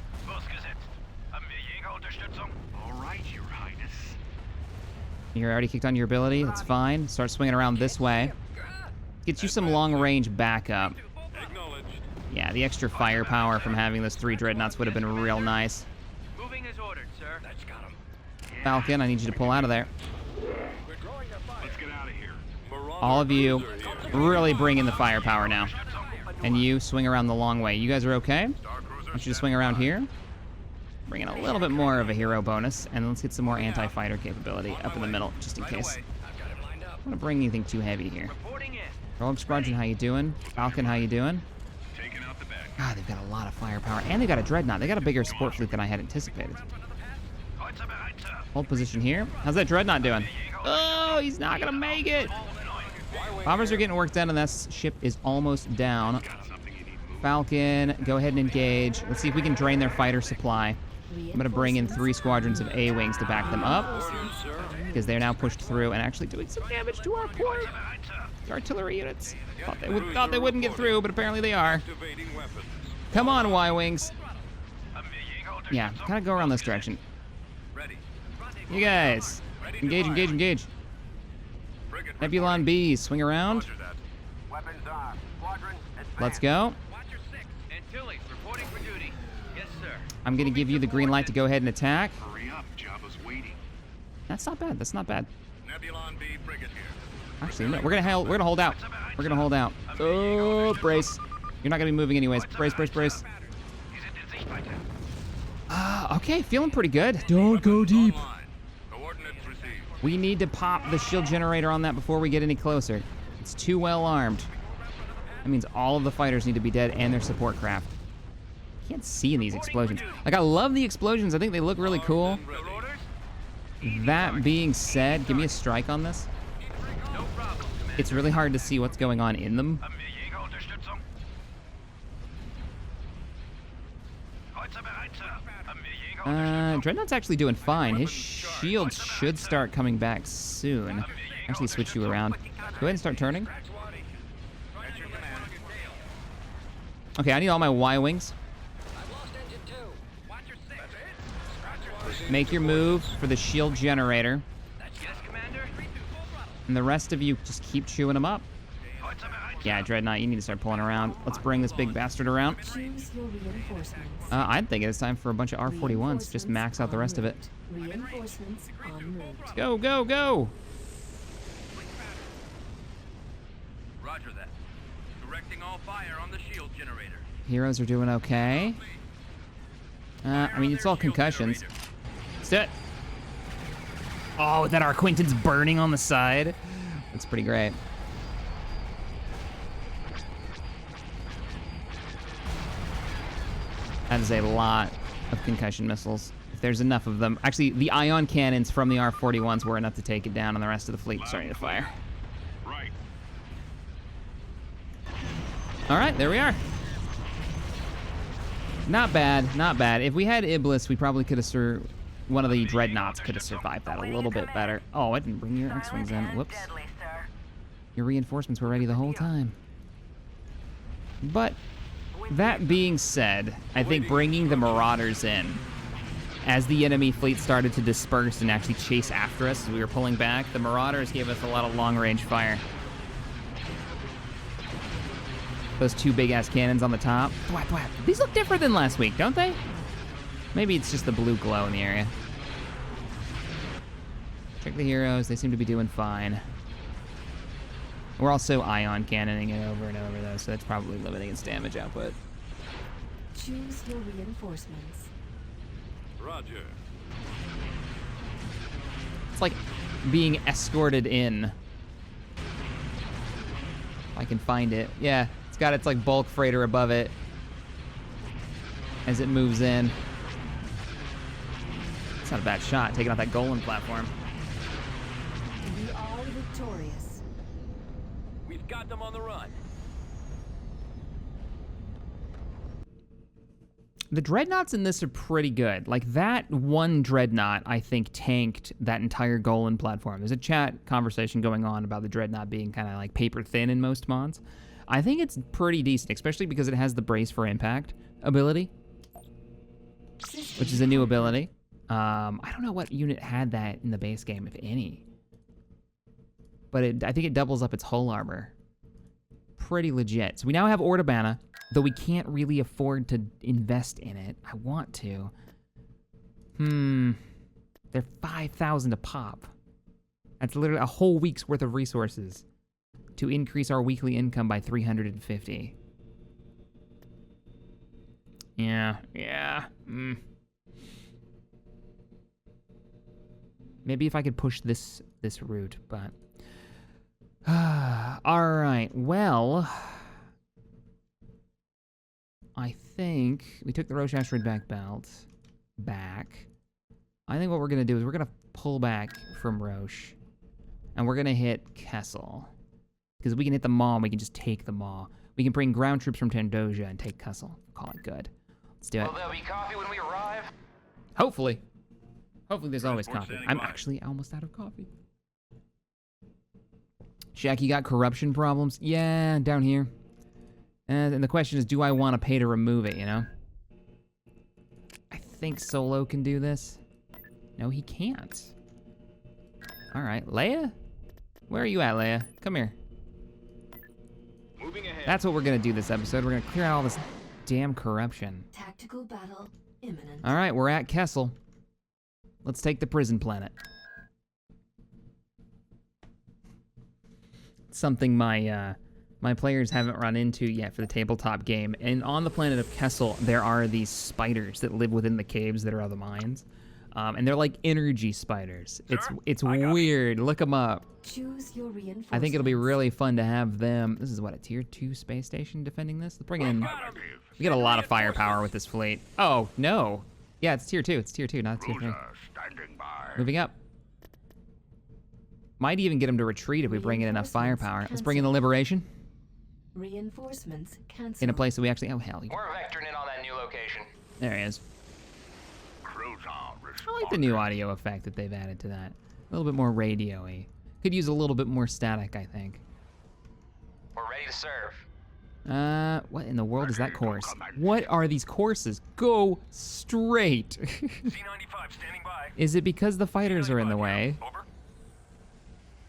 Speaker 4: All right, Your Highness.
Speaker 1: You're already kicked on your ability. That's fine. Start swinging around this way. Get you some long-range backup.
Speaker 6: Acknowledged.
Speaker 1: Yeah, the extra firepower from having those 3 dreadnoughts would have been real nice.
Speaker 3: Moving as ordered, sir.
Speaker 6: That's got him.
Speaker 1: Falcon, I need you to pull out of there.
Speaker 4: Let's get out of here.
Speaker 1: All of you,
Speaker 6: Marauder cruiser here.
Speaker 1: really bring in the firepower now. And you, swing around the long way. You guys are okay?
Speaker 4: Star Cruiser.
Speaker 1: I want you to swing around here. Bring in a little bit more of a hero bonus, and let's get some more anti-fighter capability up in the middle, just in case.
Speaker 6: I've got it lined up.
Speaker 1: I don't want to bring anything too heavy here.
Speaker 3: Reporting in.
Speaker 1: Rogue Squadron, how you doing? Falcon, how you doing?
Speaker 4: Taking out the bad.
Speaker 1: God, they've got a lot of firepower, and they got a dreadnought. They got a bigger support fleet than I had anticipated. Hold position here. How's that dreadnought doing? Oh, he's not gonna make it. Bombers are getting work done, and that ship is almost down.
Speaker 4: Got something you need moving.
Speaker 1: Falcon, go ahead and engage. Let's see if we can drain their fighter supply. I'm gonna bring in 3 squadrons of A-Wings to back them up, because they're now pushed through and actually doing some damage to our port. The artillery units. Thought they wouldn't get through, but apparently they are.
Speaker 6: Activating weapons.
Speaker 1: Come on, Y-Wings. Yeah, kind of go around this direction.
Speaker 6: Ready.
Speaker 1: You guys, engage, engage, engage.
Speaker 6: Frigate
Speaker 1: Nebulon Bs, swing around.
Speaker 6: Roger that.
Speaker 7: Weapons armed. Squadron, advance.
Speaker 1: Let's go.
Speaker 3: Watch your 6. Antilles, reporting for duty. Yes, sir.
Speaker 1: I'm gonna give you the green light to go ahead and attack.
Speaker 4: Hurry up. Jabba's waiting.
Speaker 1: That's not bad. That's not bad.
Speaker 6: Nebulon B frigate here.
Speaker 1: Actually, no, we're gonna hold out. We're gonna hold out. Oh, brace. You're not gonna be moving anyways. Brace, brace, brace. Okay, feeling pretty good. Don't go deep.
Speaker 6: Online. Coordinates received.
Speaker 1: We need to pop the shield generator on that before we get any closer. It's too well armed. That means all of the fighters need to be dead and their support craft. Can't see in these explosions. Like, I love the explosions. I think they look really cool.
Speaker 6: Armed and ready.
Speaker 3: Orders?
Speaker 1: That being said, give me a strike on this.
Speaker 3: No problem, Commander.
Speaker 1: It's really hard to see what's going on in them. Dreadnought's actually doing fine. His shield should start coming back soon. Actually, switch you around. Go ahead and start turning.
Speaker 6: At your command.
Speaker 1: Okay, I need all my Y-Wings. Make your move for the shield generator.
Speaker 3: Yes, Commander.
Speaker 1: And the rest of you just keep chewing them up. Yeah, Dreadnought, you need to start pulling around. Let's bring this big bastard around.
Speaker 2: Choose your reinforcements.
Speaker 1: I'm thinking it's time for a bunch of R41s. Just max out the rest of it.
Speaker 2: Reinforcements en route.
Speaker 1: Go, go, go!
Speaker 3: Roger that. Directing all fire on the shield generator.
Speaker 1: Heroes are doing okay. I mean, it's all concussions. Sit. Oh, that our Quinton's burning on the side. That's pretty great. That is a lot of concussion missiles. If there's enough of them. Actually, the ion cannons from the R41s were enough to take it down, and the rest of the fleet starting to fire.
Speaker 4: Right.
Speaker 1: All right, there we are. Not bad, not bad. If we had Iblis, we probably could have one of the dreadnoughts could have survived that a little bit better. Oh, I didn't bring your X-Wings in. Whoops.
Speaker 5: Deadly, sir.
Speaker 1: Your reinforcements were ready the whole time. But that being said, I think bringing the Marauders in, as the enemy fleet started to disperse and actually chase after us as we were pulling back, the Marauders gave us a lot of long-range fire. Those 2 big-ass cannons on the top. Thwap, thwap. These look different than last week, don't they? Maybe it's just the blue glow in the area. Check the heroes. They seem to be doing fine. We're also ion cannoning it over and over, though, so that's probably limiting its damage output.
Speaker 2: Choose your reinforcements.
Speaker 6: Roger.
Speaker 1: It's like being escorted in. If I can find it. Yeah, it's got its like bulk freighter above it as it moves in. It's not a bad shot, taking out that Golan platform.
Speaker 2: We are victorious.
Speaker 3: We've got them on the run.
Speaker 1: The dreadnoughts in this are pretty good. Like that one dreadnought, I think, tanked that entire Golan platform. There's a chat conversation going on about the dreadnought being kind of like paper thin in most mods. I think it's pretty decent, especially because it has the brace for impact ability, which is a new ability. I don't know what unit had that in the base game, if any. But I think it doubles up its hull armor. Pretty legit. So we now have Ord Ibanna, though we can't really afford to invest in it. I want to. They're 5,000 a pop. That's literally a whole week's worth of resources to increase our weekly income by 350. Yeah. Maybe if I could push this route, but... all right, well... I think we took the Roche Asteroid back. I think what we're going to do is we're going to pull back from Roche, and we're going to hit Kessel. Because we can hit the Maw, and we can just take the Maw. We can bring ground troops from Tendoja and take Kessel. Call it good. Let's do it.
Speaker 3: Will there be coffee when we arrive?
Speaker 1: Hopefully. Hopefully there's always coffee. I'm actually almost out of coffee. Shaq, you got corruption problems? Yeah, down here. And the question is, do I want to pay to remove it, you know? I think Solo can do this. No, he can't. All right, Leia? Where are you at, Leia? Come here.
Speaker 4: Moving ahead.
Speaker 1: That's what we're going to do this episode. We're going to clear out all this damn corruption.
Speaker 2: Tactical battle imminent.
Speaker 1: All right, we're at Kessel. Let's take the prison planet. Something my players haven't run into yet for the tabletop game. And on the planet of Kessel, there are these spiders that live within the caves that are the mines. And they're like energy spiders. It's weird. Look them up.
Speaker 2: Choose your reinforcements.
Speaker 1: I think it'll be really fun to have them. This is what, a tier 2 space station defending this? Let's bring in... We get a lot of firepower with this fleet. Oh, no. Yeah, it's tier 2. It's tier 2, not tier 3.
Speaker 4: Standing by.
Speaker 1: Moving up. Might even get them to retreat if we bring in enough firepower. Let's bring in the Liberation.
Speaker 2: Reinforcements cancelled.
Speaker 1: In a place that we actually... Oh, hell.
Speaker 3: We're vectoring in on that new location.
Speaker 1: There he is.
Speaker 4: Cruiser
Speaker 1: I like the new audio effect that they've added to that. A little bit more radio-y. Could use a little bit more static, I think.
Speaker 3: We're ready to serve.
Speaker 1: What in the world is that course? What are these courses? Go straight.
Speaker 7: C-95 standing by.
Speaker 1: Is it because the fighters are in the way?
Speaker 7: Over.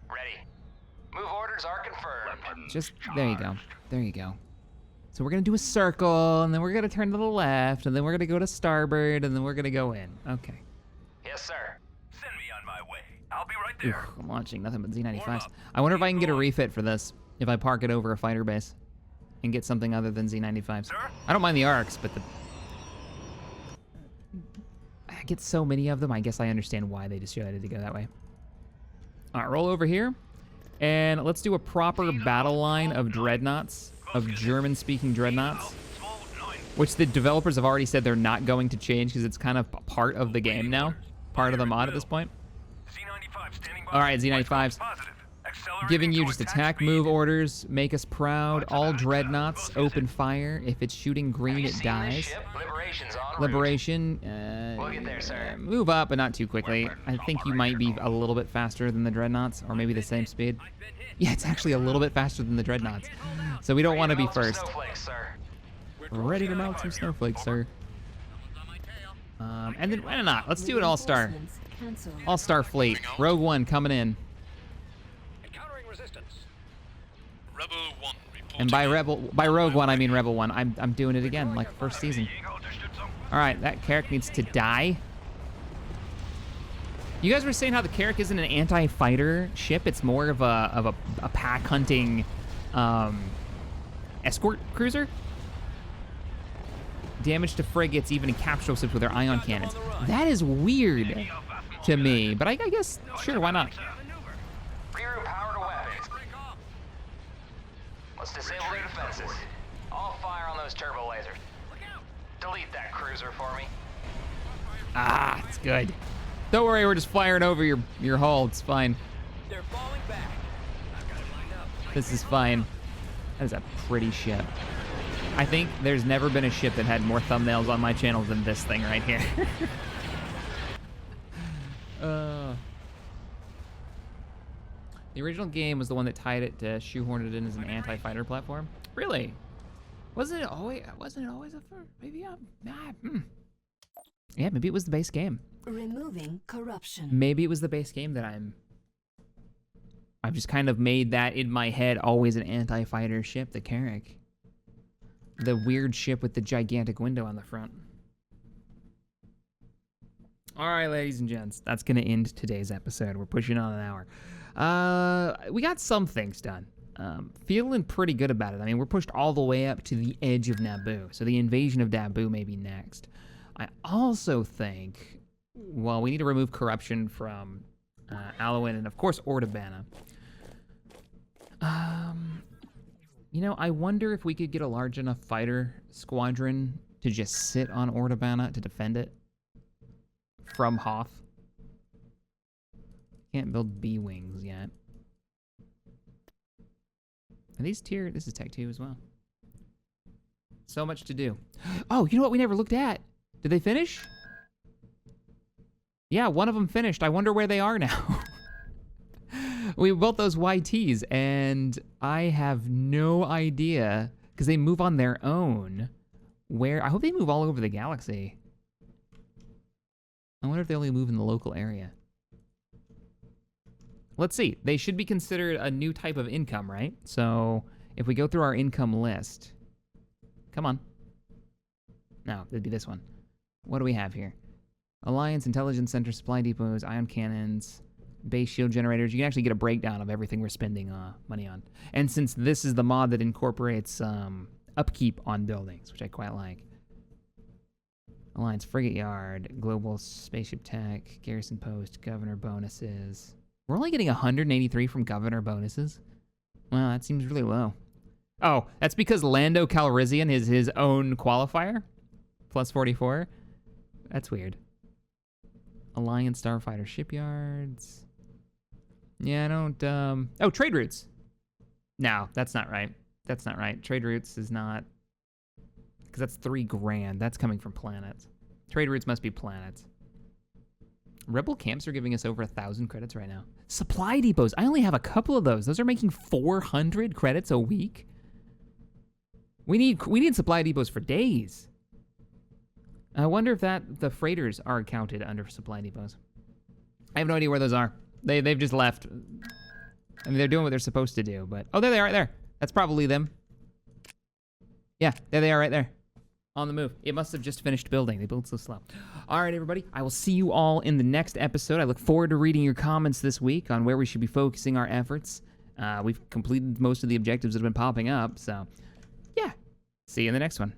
Speaker 3: Ready. Move orders are confirmed.
Speaker 1: Just, there you go. There you go. So we're gonna do a circle, and then we're gonna turn to the left, and then we're gonna go to starboard, and then we're gonna go in. Okay.
Speaker 3: Yes, sir.
Speaker 7: Send me on my way. I'll be right
Speaker 1: Oof,
Speaker 7: there.
Speaker 1: I'm launching nothing but Z95s. I wonder if I can get a refit for this, if I park it over a fighter base, and get something other than Z95s. I don't mind the arcs, but I get so many of them, I guess I understand why they decided to go that way. All right, roll over here, and let's do a proper battle line of dreadnoughts, of German-speaking dreadnoughts, which the developers have already said they're not going to change because it's kind of part of the game now, part of the mod at this point.
Speaker 7: Z-95 standing by.
Speaker 1: All right, Z95s.
Speaker 7: Positive. Accelerating
Speaker 1: Giving you
Speaker 7: to
Speaker 1: just
Speaker 7: attack
Speaker 1: attack
Speaker 7: speed.
Speaker 1: move orders, make us proud. All dreadnoughts, open fire. If it's shooting green, it dies.
Speaker 3: Ship? Liberation's en route.
Speaker 1: Liberation,
Speaker 3: We'll get there, sir.
Speaker 1: move up, but not too quickly. I think you might be a little bit faster than the dreadnoughts, or maybe the same speed. Yeah, it's actually a little bit faster than the dreadnoughts. So we don't want to be first.
Speaker 3: Snowflakes, sir.
Speaker 1: Ready to melt some snowflakes, sir. And then why not? Let's do an all-star.
Speaker 2: Reinforcements cancelled.
Speaker 1: All-star fleet. Rogue One coming in.
Speaker 6: Encountering resistance.
Speaker 8: Rebel 1 reporting.
Speaker 1: And by Rogue One, I mean Rebel One. I'm doing it again, like first season. All right, that Carrack needs to die. You guys were saying how the Carrack isn't an anti-fighter ship. It's more of a pack hunting escort cruiser. damage to frigates, even in capsule ships with their ion cannons. That is weird to me, but I guess, sure, why not?
Speaker 3: Reroute power to weapons. Let's disable their defenses. All fire on those turbo lasers. Delete that cruiser for me.
Speaker 1: Ah, it's good. Don't worry, we're just firing over your hull. It's fine.
Speaker 3: They're falling back. I've got it lined up.
Speaker 1: This is fine. That is a pretty ship. I think there's never been a ship that had more thumbnails on my channel than this thing right here. The original game was the one that tied it to shoehorned it in as an anti-fighter platform. Really? Wasn't it always a first? Maybe yeah, maybe it was the base game.
Speaker 2: Removing corruption.
Speaker 1: Maybe it was the base game that I've just kind of made that in my head always an anti-fighter ship, the Carrack. The weird ship with the gigantic window on the front. All right, ladies and gents, that's going to end today's episode. We're pushing on an hour. We got some things done. Feeling pretty good about it. I mean, we're pushed all the way up to the edge of Naboo, so the invasion of Naboo may be next. I also think, well, we need to remove corruption from Alloin and, of course, Ord Ibanna. You know, I wonder if we could get a large enough fighter squadron to just sit on Ord Ibanna to defend it from Hoth. Can't build B-wings yet. Are these tier? This is Tech 2 as well. So much to do. Oh, you know what we never looked at? Did they finish? Yeah, one of them finished. I wonder where they are now. We built those YTs, and I have no idea, because they move on their own. Where? I hope they move all over the galaxy. I wonder if they only move in the local area. Let's see. They should be considered a new type of income, right? So if we go through our income list. Come on. No, it'd be this one. What do we have here? Alliance, Intelligence Center, Supply Depots, Ion Cannons, Base Shield Generators. You can actually get a breakdown of everything we're spending money on. And since this is the mod that incorporates upkeep on buildings, which I quite like. Alliance Frigate Yard, Global Spaceship Tech, Garrison Post, Governor Bonuses. We're only getting 183 from Governor Bonuses? Wow, that seems really low. Oh, that's because Lando Calrissian is his own qualifier? Plus 44? That's weird. Alliance Starfighter Shipyards. Yeah, I don't, oh, trade routes. No, that's not right. That's not right. Trade routes is not, because that's $3,000. That's coming from planets. Trade routes must be planets. Rebel camps are giving us over 1,000 credits right now. Supply depots. I only have a couple of those. Those are making 400 credits a week. We need supply depots for days. I wonder if the freighters are counted under supply depots. I have no idea where those are. They've just left. I mean, they're doing what they're supposed to do, but oh, there they are, right there. That's probably them. Yeah, there they are, right there. On the move. It must have just finished building. They build so slow. All right, everybody. I will see you all in the next episode. I look forward to reading your comments this week on where we should be focusing our efforts. We've completed most of the objectives that have been popping up, so yeah. See you in the next one.